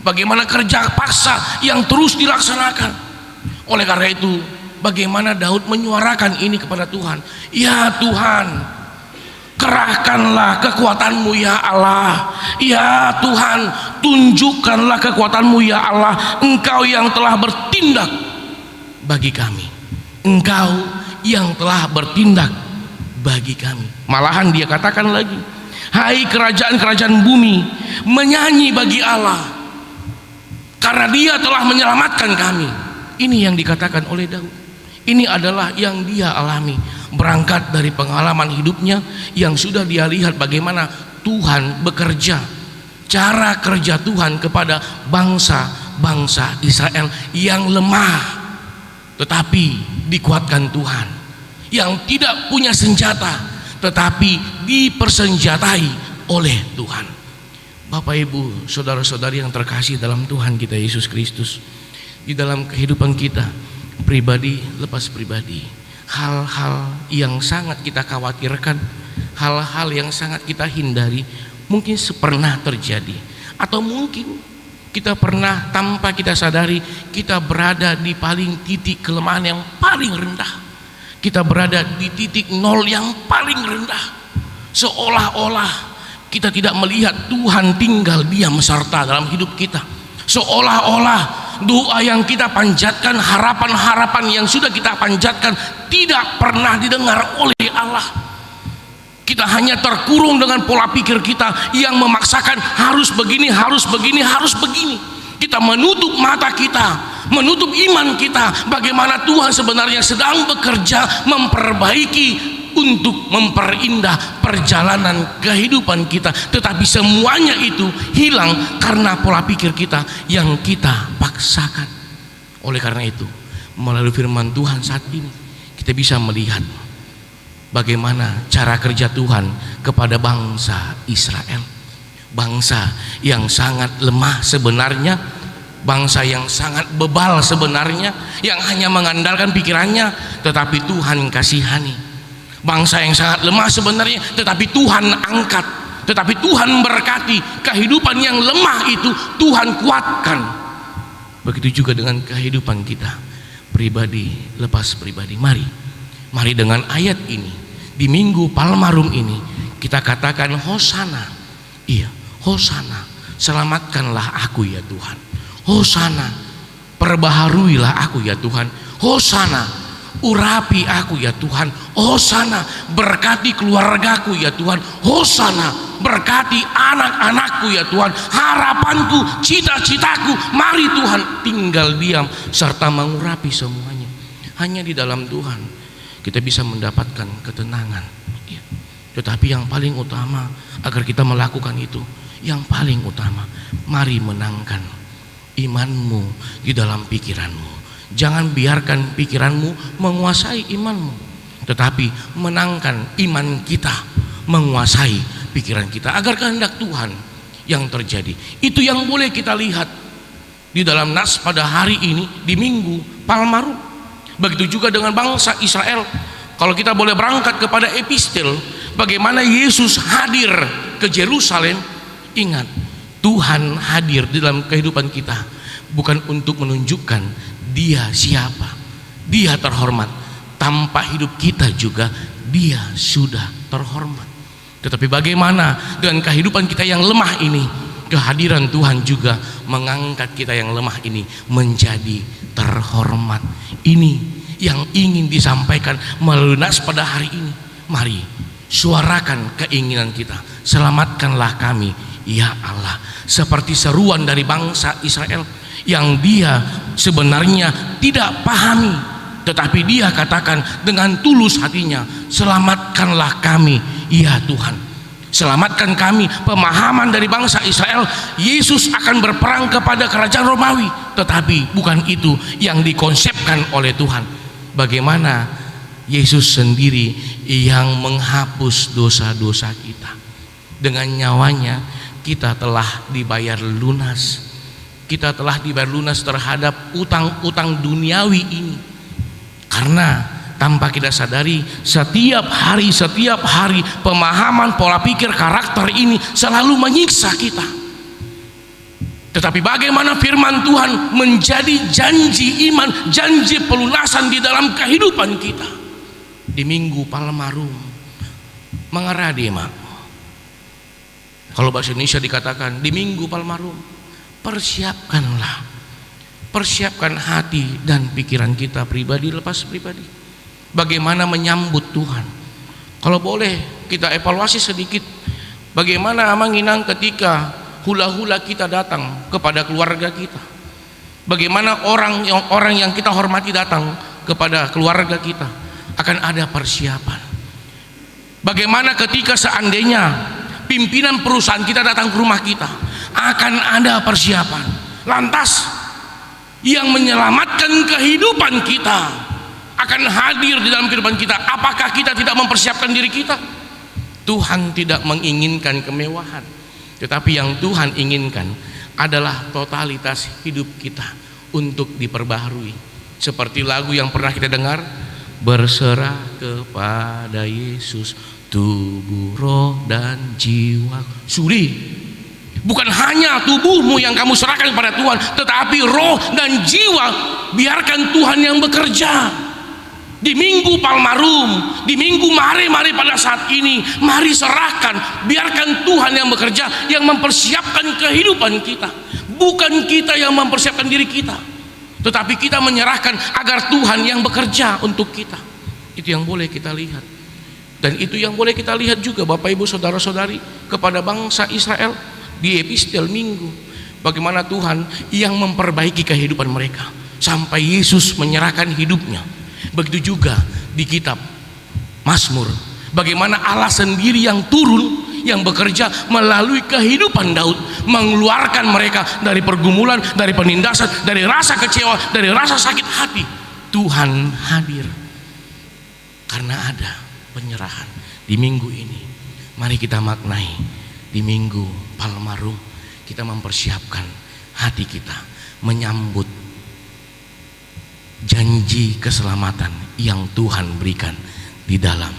bagaimana kerja paksa yang terus dilaksanakan. Oleh karena itu, bagaimana Daud menyuarakan ini kepada Tuhan. Ya Tuhan, kerahkanlah kekuatan-Mu ya Allah. Ya Tuhan, tunjukkanlah kekuatan-Mu ya Allah. Engkau yang telah bertindak bagi kami. Engkau yang telah bertindak bagi kami. Malahan dia katakan lagi, hai kerajaan-kerajaan bumi, menyanyi bagi Allah, karena dia telah menyelamatkan kami. Ini yang dikatakan oleh Daud. Ini adalah yang dia alami, berangkat dari pengalaman hidupnya yang sudah dia lihat bagaimana Tuhan bekerja, cara kerja Tuhan kepada bangsa-bangsa Israel yang lemah tetapi dikuatkan Tuhan, yang tidak punya senjata tetapi dipersenjatai oleh Tuhan. Bapak Ibu, saudara-saudari yang terkasih dalam Tuhan kita Yesus Kristus, di dalam kehidupan kita pribadi lepas pribadi, hal-hal yang sangat kita khawatirkan, hal-hal yang sangat kita hindari mungkin pernah terjadi, atau mungkin kita pernah tanpa kita sadari kita berada di paling titik kelemahan yang paling rendah, kita berada di titik nol yang paling rendah, seolah-olah kita tidak melihat Tuhan tinggal diam serta dalam hidup kita, seolah-olah doa yang kita panjatkan, harapan-harapan yang sudah kita panjatkan tidak pernah didengar oleh Allah. Kita hanya terkurung dengan pola pikir kita yang memaksakan harus begini, harus begini, harus begini. Kita menutup mata kita, menutup iman kita, bagaimana Tuhan sebenarnya sedang bekerja memperbaiki untuk memperindah perjalanan kehidupan kita, tetapi semuanya itu hilang karena pola pikir kita yang kita paksakan. Oleh karena itu, melalui firman Tuhan saat ini kita bisa melihat bagaimana cara kerja Tuhan kepada bangsa Israel, bangsa yang sangat lemah sebenarnya, bangsa yang sangat bebal sebenarnya, yang hanya mengandalkan pikirannya, tetapi Tuhan kasihani. Bangsa yang sangat lemah sebenarnya, tetapi Tuhan angkat, tetapi Tuhan berkati. Kehidupan yang lemah itu Tuhan kuatkan. Begitu juga dengan kehidupan kita pribadi lepas pribadi. Mari dengan ayat ini di Minggu Palmarum ini kita katakan Hosana. Iya, Hosana, selamatkanlah aku ya Tuhan. Hosana, perbaharuilah aku ya Tuhan. Hosana, urapi aku ya Tuhan. Hosana, berkati keluargaku ya Tuhan. Hosana, berkati anak-anakku ya Tuhan. Harapanku, cita-citaku, mari Tuhan tinggal diam serta mengurapi semuanya. Hanya di dalam Tuhan kita bisa mendapatkan ketenangan ya. Tetapi yang paling utama agar kita melakukan itu, yang paling utama, mari menangkan imanmu di dalam pikiranmu. Jangan biarkan pikiranmu menguasai imanmu, tetapi menangkan iman kita menguasai pikiran kita, agar kehendak Tuhan yang terjadi. Itu yang boleh kita lihat di dalam nas pada hari ini di Minggu Palmarum. Begitu juga dengan bangsa Israel. Kalau kita boleh berangkat kepada epistel, bagaimana Yesus hadir ke Yerusalem. Ingat, Tuhan hadir di dalam kehidupan kita bukan untuk menunjukkan Dia siapa, Dia terhormat. Tanpa hidup kita juga Dia sudah terhormat. Tetapi bagaimana dengan kehidupan kita yang lemah ini, kehadiran Tuhan juga mengangkat kita yang lemah ini menjadi terhormat. Ini yang ingin disampaikan melalui nas pada hari ini. Mari suarakan keinginan kita, selamatkanlah kami ya Allah, seperti seruan dari bangsa Israel yang dia sebenarnya tidak pahami, tetapi dia katakan dengan tulus hatinya, selamatkanlah kami ya Tuhan, selamatkan kami. Pemahaman dari bangsa Israel, Yesus akan berperang kepada kerajaan Romawi, tetapi bukan itu yang dikonsepkan oleh Tuhan. Bagaimana Yesus sendiri yang menghapus dosa-dosa kita. Dengan nyawanya kita telah dibayar lunas. Kita telah dibayar lunas terhadap utang-utang duniawi ini. Karena tanpa kita sadari, setiap hari pemahaman, pola pikir, karakter ini selalu menyiksa kita. Tetapi bagaimana firman Tuhan menjadi janji iman, janji pelunasan di dalam kehidupan kita di Minggu Palmarum. Mengeradema, kalau bahasa Indonesia dikatakan di Minggu Palmarum, persiapkan hati dan pikiran kita pribadi lepas pribadi. Bagaimana menyambut Tuhan. Kalau boleh kita evaluasi sedikit, bagaimana Manginang ketika hula-hula kita datang kepada keluarga kita. Bagaimana orang yang kita hormati datang kepada keluarga kita, akan ada persiapan. Bagaimana ketika seandainya pimpinan perusahaan kita datang ke rumah kita, akan ada persiapan. Lantas yang menyelamatkan kehidupan kita akan hadir di dalam kehidupan kita. Apakah kita tidak mempersiapkan diri kita? Tuhan tidak menginginkan kemewahan, tetapi yang Tuhan inginkan adalah totalitas hidup kita untuk diperbaharui. Seperti lagu yang pernah kita dengar, berserah kepada Yesus tubuh, roh, dan jiwa. Suri, bukan hanya tubuhmu yang kamu serahkan kepada Tuhan, tetapi roh dan jiwa biarkan Tuhan yang bekerja. Di Minggu Palmarum, di Minggu mari pada saat ini, mari serahkan, biarkan Tuhan yang bekerja, yang mempersiapkan kehidupan kita. Bukan kita yang mempersiapkan diri kita, tetapi kita menyerahkan agar Tuhan yang bekerja untuk kita. Itu yang boleh kita lihat. Dan itu yang boleh kita lihat juga Bapak Ibu Saudara-saudari kepada bangsa Israel di epistel Minggu. Bagaimana Tuhan yang memperbaiki kehidupan mereka sampai Yesus menyerahkan hidupnya. Begitu juga di kitab Mazmur, bagaimana Allah sendiri yang turun, yang bekerja melalui kehidupan Daud, mengeluarkan mereka dari pergumulan, dari penindasan, dari rasa kecewa, dari rasa sakit hati. Tuhan hadir karena ada penyerahan di minggu ini. Mari kita maknai di Minggu Palmarum, kita mempersiapkan hati kita menyambut janji keselamatan yang Tuhan berikan di dalam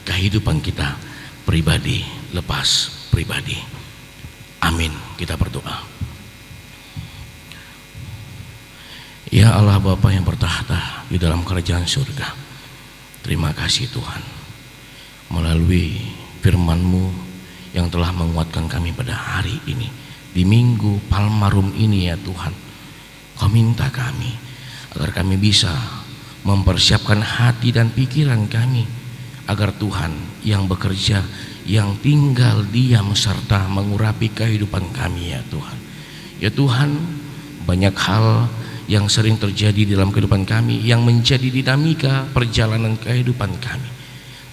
kehidupan kita pribadi lepas pribadi. Amin. Kita berdoa. Ya Allah Bapa yang bertahta di dalam kerajaan surga, terima kasih Tuhan melalui firman-Mu yang telah menguatkan kami pada hari ini di Minggu Palmarum ini. Ya Tuhan, Kau minta kami agar kami bisa mempersiapkan hati dan pikiran kami, agar Tuhan yang bekerja, yang tinggal diam serta mengurapi kehidupan kami. Ya Tuhan, ya Tuhan, banyak hal yang sering terjadi dalam kehidupan kami yang menjadi dinamika perjalanan kehidupan kami.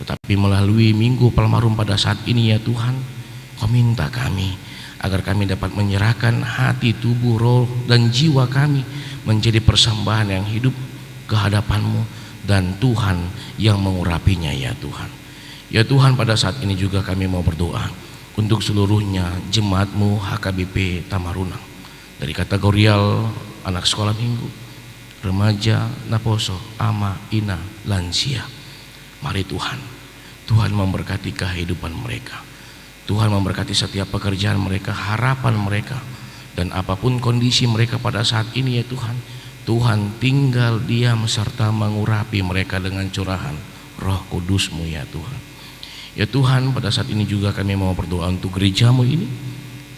Tetapi melalui Minggu Palmarum pada saat ini ya Tuhan, Kau minta kami agar kami dapat menyerahkan hati, tubuh, roh, dan jiwa kami menjadi persembahan yang hidup ke hadapan-Mu, dan Tuhan yang mengurapinya ya Tuhan. Ya Tuhan, pada saat ini juga kami mau berdoa untuk seluruhnya jemaat-Mu HKBP Tamarunang, dari kategorial anak sekolah minggu, remaja, naposo, ama, ina, lansia. Mari Tuhan, Tuhan memberkati kehidupan mereka. Tuhan memberkati setiap pekerjaan mereka, harapan mereka, dan apapun kondisi mereka pada saat ini ya Tuhan, Tuhan tinggal diam serta mengurapi mereka dengan curahan Roh Kudus-Mu ya Tuhan. Ya Tuhan, pada saat ini juga kami mau berdoa untuk gereja-Mu ini,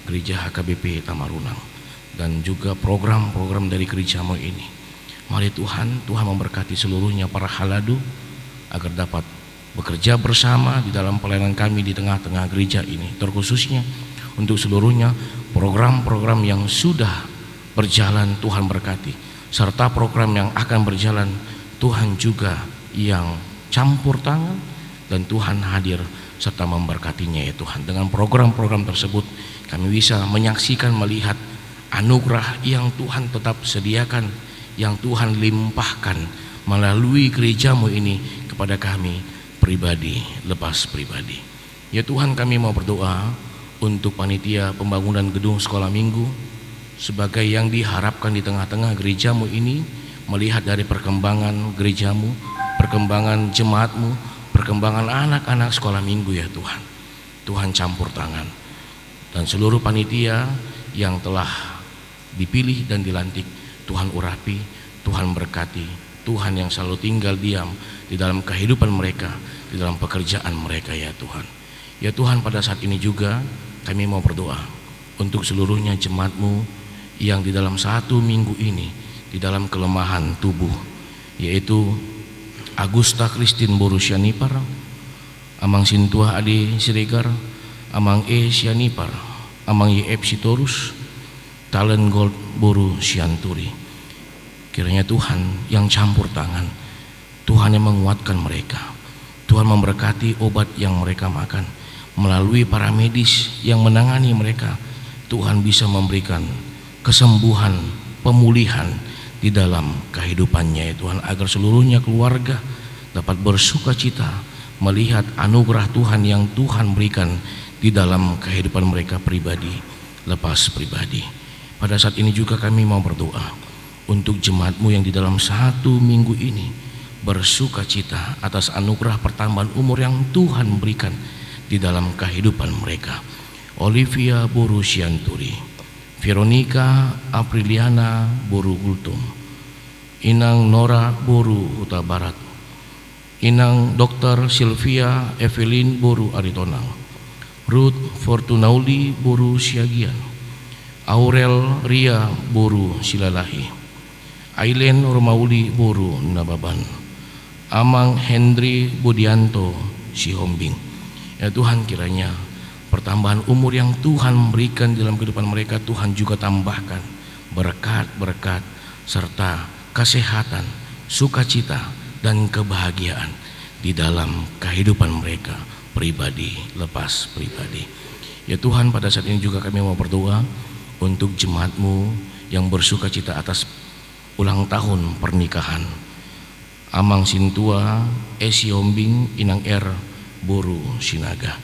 gereja HKBP Tamarunang, dan juga program-program dari gereja-Mu ini. Mari Tuhan, Tuhan memberkati seluruhnya para haladu agar dapat bekerja bersama di dalam pelayanan kami di tengah-tengah gereja ini, terkhususnya untuk seluruhnya program-program yang sudah berjalan Tuhan berkati, serta program yang akan berjalan Tuhan juga yang campur tangan, dan Tuhan hadir serta memberkatinya ya Tuhan. Dengan program-program tersebut kami bisa menyaksikan, melihat anugerah yang Tuhan tetap sediakan, yang Tuhan limpahkan melalui gereja-Mu ini kepada kami pribadi lepas pribadi. Ya Tuhan, kami mau berdoa untuk panitia pembangunan gedung sekolah minggu sebagai yang diharapkan di tengah-tengah gereja-Mu ini, melihat dari perkembangan gereja-Mu, perkembangan jemaat-Mu, perkembangan anak-anak sekolah minggu ya Tuhan. Tuhan campur tangan, dan seluruh panitia yang telah dipilih dan dilantik, Tuhan urapi, Tuhan berkati, Tuhan yang selalu tinggal diam di dalam kehidupan mereka, di dalam pekerjaan mereka ya Tuhan. Ya Tuhan, pada saat ini juga kami mau berdoa untuk seluruhnya jemaat-Mu yang di dalam satu minggu ini di dalam kelemahan tubuh, yaitu Agusta Christine Boru Sianipar, Amang Sintua Ade Siregar, Amang E Sianipar, Amang YF Sitorus, Talent Gold Boru Sianturi. Kiranya Tuhan yang campur tangan, Tuhan yang menguatkan mereka, Tuhan memberkati obat yang mereka makan, melalui para medis yang menangani mereka, Tuhan bisa memberikan kesembuhan, pemulihan di dalam kehidupannya ya Tuhan, agar seluruhnya keluarga dapat bersuka cita melihat anugerah Tuhan yang Tuhan berikan di dalam kehidupan mereka pribadi lepas pribadi. Pada saat ini juga kami mau berdoa untuk jemaat-Mu yang di dalam satu minggu ini bersuka cita atas anugerah pertambahan umur yang Tuhan berikan di dalam kehidupan mereka. Olivia Boru Sianturi, Veronica Apriliana Boru Gultum, Inang Nora Boru Huta Barat, Inang Dr. Sylvia Evelyn Boru Aritonang, Ruth Fortunauli Boru Siagian, Aurel Ria Boru Silalahi, Aileen Romauli Boru Nababan, Amang Hendri Budianto Sihombing. Ya Tuhan, kiranya pertambahan umur yang Tuhan berikan dalam kehidupan mereka, Tuhan juga tambahkan berkat-berkat serta kesehatan, sukacita, dan kebahagiaan di dalam kehidupan mereka pribadi lepas pribadi. Ya Tuhan, pada saat ini juga kami mau berdoa untuk jemaat-Mu yang bersukacita atas ulang tahun pernikahan Amang Sintua Esi Hombing Inang R Boru Sinaga.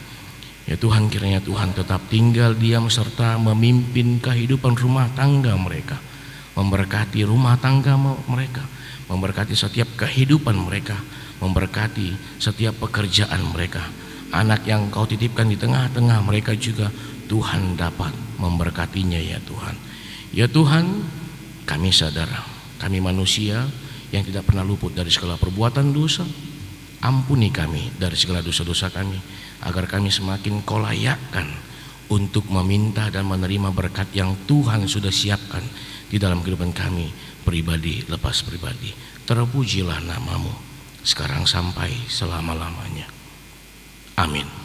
Ya Tuhan, kiranya Tuhan tetap tinggal diam serta memimpin kehidupan rumah tangga mereka, memberkati rumah tangga mereka, memberkati setiap kehidupan mereka, memberkati setiap pekerjaan mereka. Anak yang Kau titipkan di tengah-tengah mereka juga Tuhan dapat memberkatinya ya Tuhan. Ya Tuhan, kami sadar kami manusia yang tidak pernah luput dari segala perbuatan dosa. Ampuni kami dari segala dosa-dosa kami, agar kami semakin Kau layakkan untuk meminta dan menerima berkat yang Tuhan sudah siapkan di dalam kehidupan kami pribadi lepas pribadi. Terpujilah nama-Mu sekarang sampai selama-lamanya. Amin.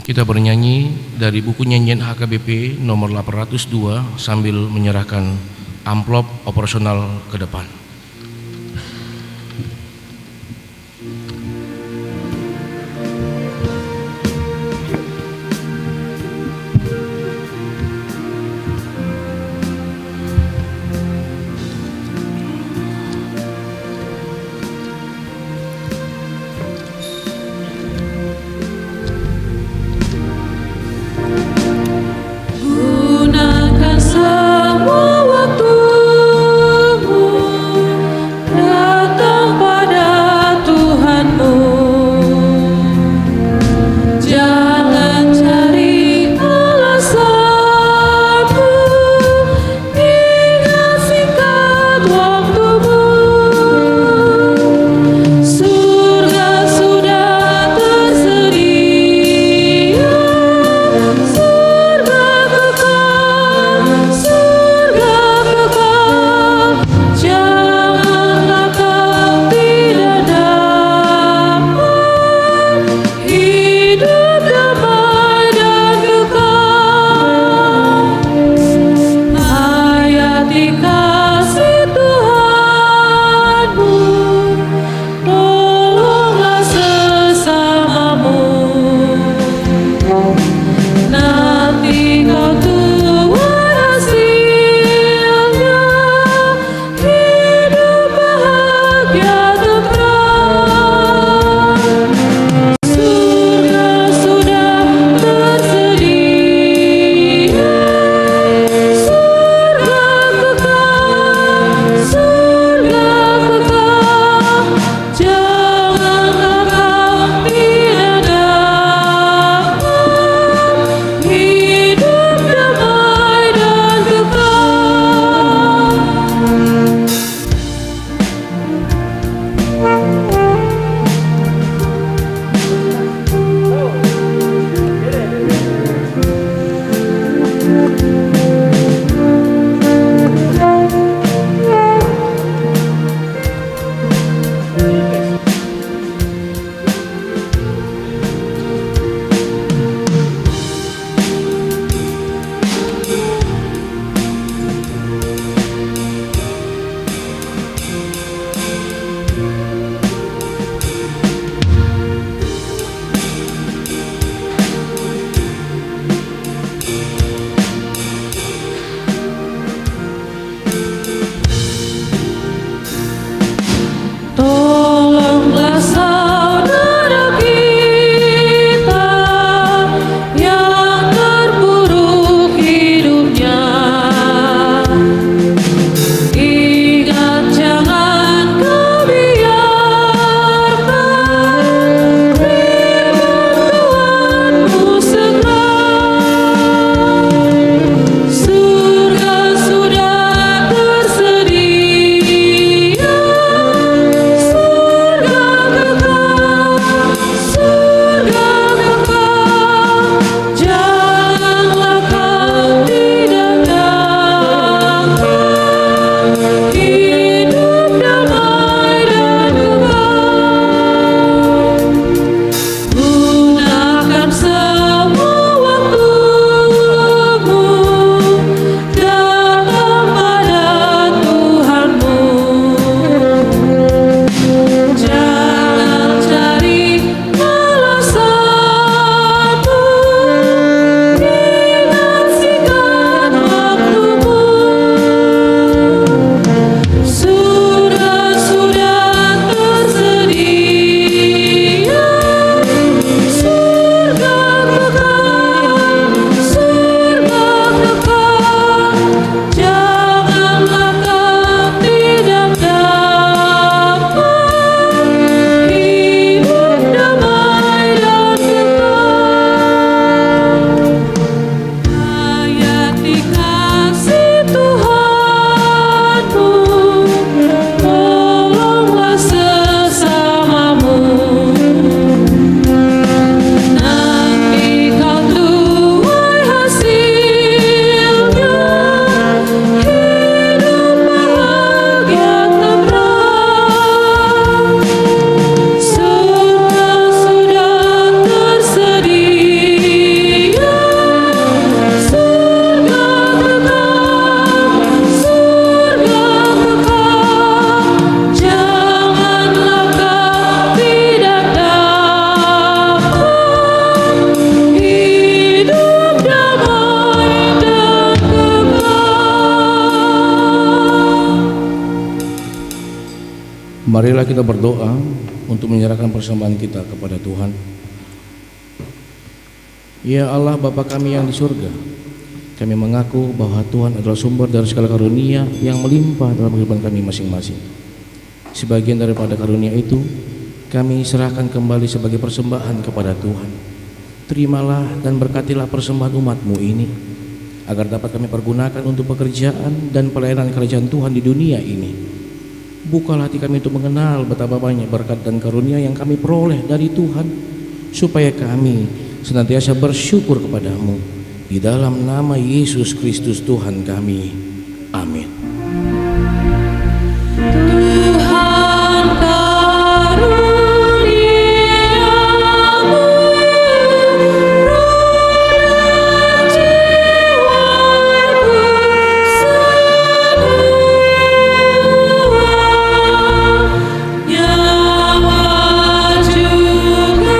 Kita bernyanyi dari buku nyanyian HKBP nomor 802 sambil menyerahkan amplop operasional ke depan. Marilah kita berdoa untuk menyerahkan persembahan kita kepada Tuhan. Ya Allah Bapa kami yang di surga, kami mengaku bahwa Tuhan adalah sumber dari segala karunia yang melimpah dalam kehidupan kami masing-masing. Sebagian daripada karunia itu kami serahkan kembali sebagai persembahan kepada Tuhan. Terimalah dan berkatilah persembahan umat-Mu ini, agar dapat kami pergunakan untuk pekerjaan dan pelayanan kerajaan Tuhan di dunia ini. Bukalah hati kami untuk mengenal betapa banyak berkat dan karunia yang kami peroleh dari Tuhan, supaya kami senantiasa bersyukur kepadamu. Di dalam nama Yesus Kristus Tuhan kami. Amin. Tuhan karuniamu, roh dan jiwaku semua, nyawa juga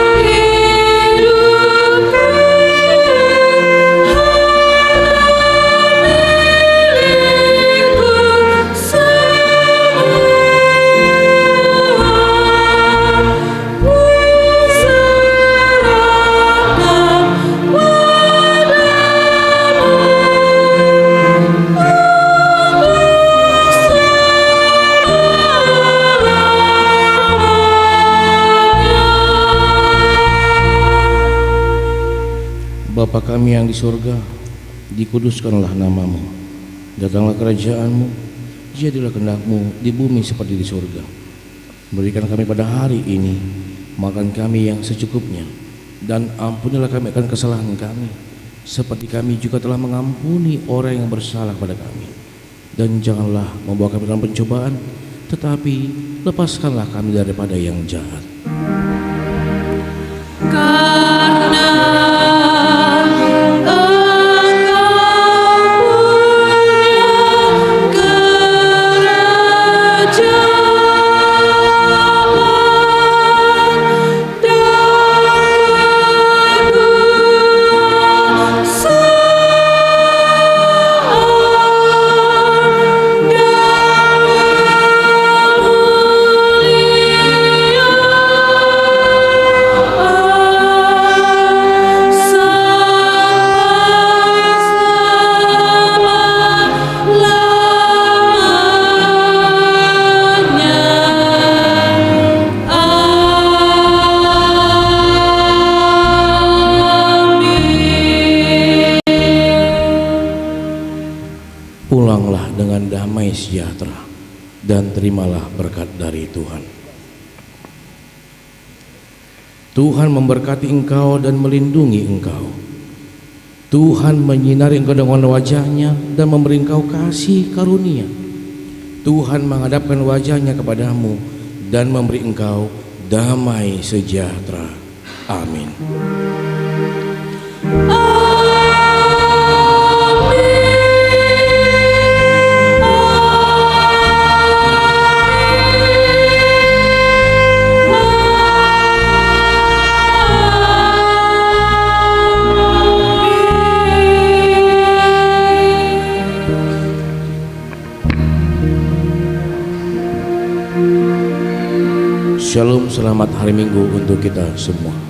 hidupku, Bapa kami yang di surga, dikuduskanlah namamu, datanglah kerajaan-Mu, jadilah kehendak-Mu di bumi seperti di surga. Berikan kami pada hari ini makan kami yang secukupnya, dan ampunilah kami akan kesalahan kami, seperti kami juga telah mengampuni orang yang bersalah pada kami. Dan janganlah membawa kami dalam pencobaan, tetapi lepaskanlah kami daripada yang jahat. karena Pulanglah dengan damai sejahtera dan terimalah berkat dari Tuhan. Tuhan memberkati engkau dan melindungi engkau. Tuhan menyinari engkau dengan wajah-Nya dan memberi engkau kasih karunia. Tuhan menghadapkan wajah-Nya kepadamu dan memberi engkau damai sejahtera. Amin. Shalom, selamat hari Minggu untuk kita semua.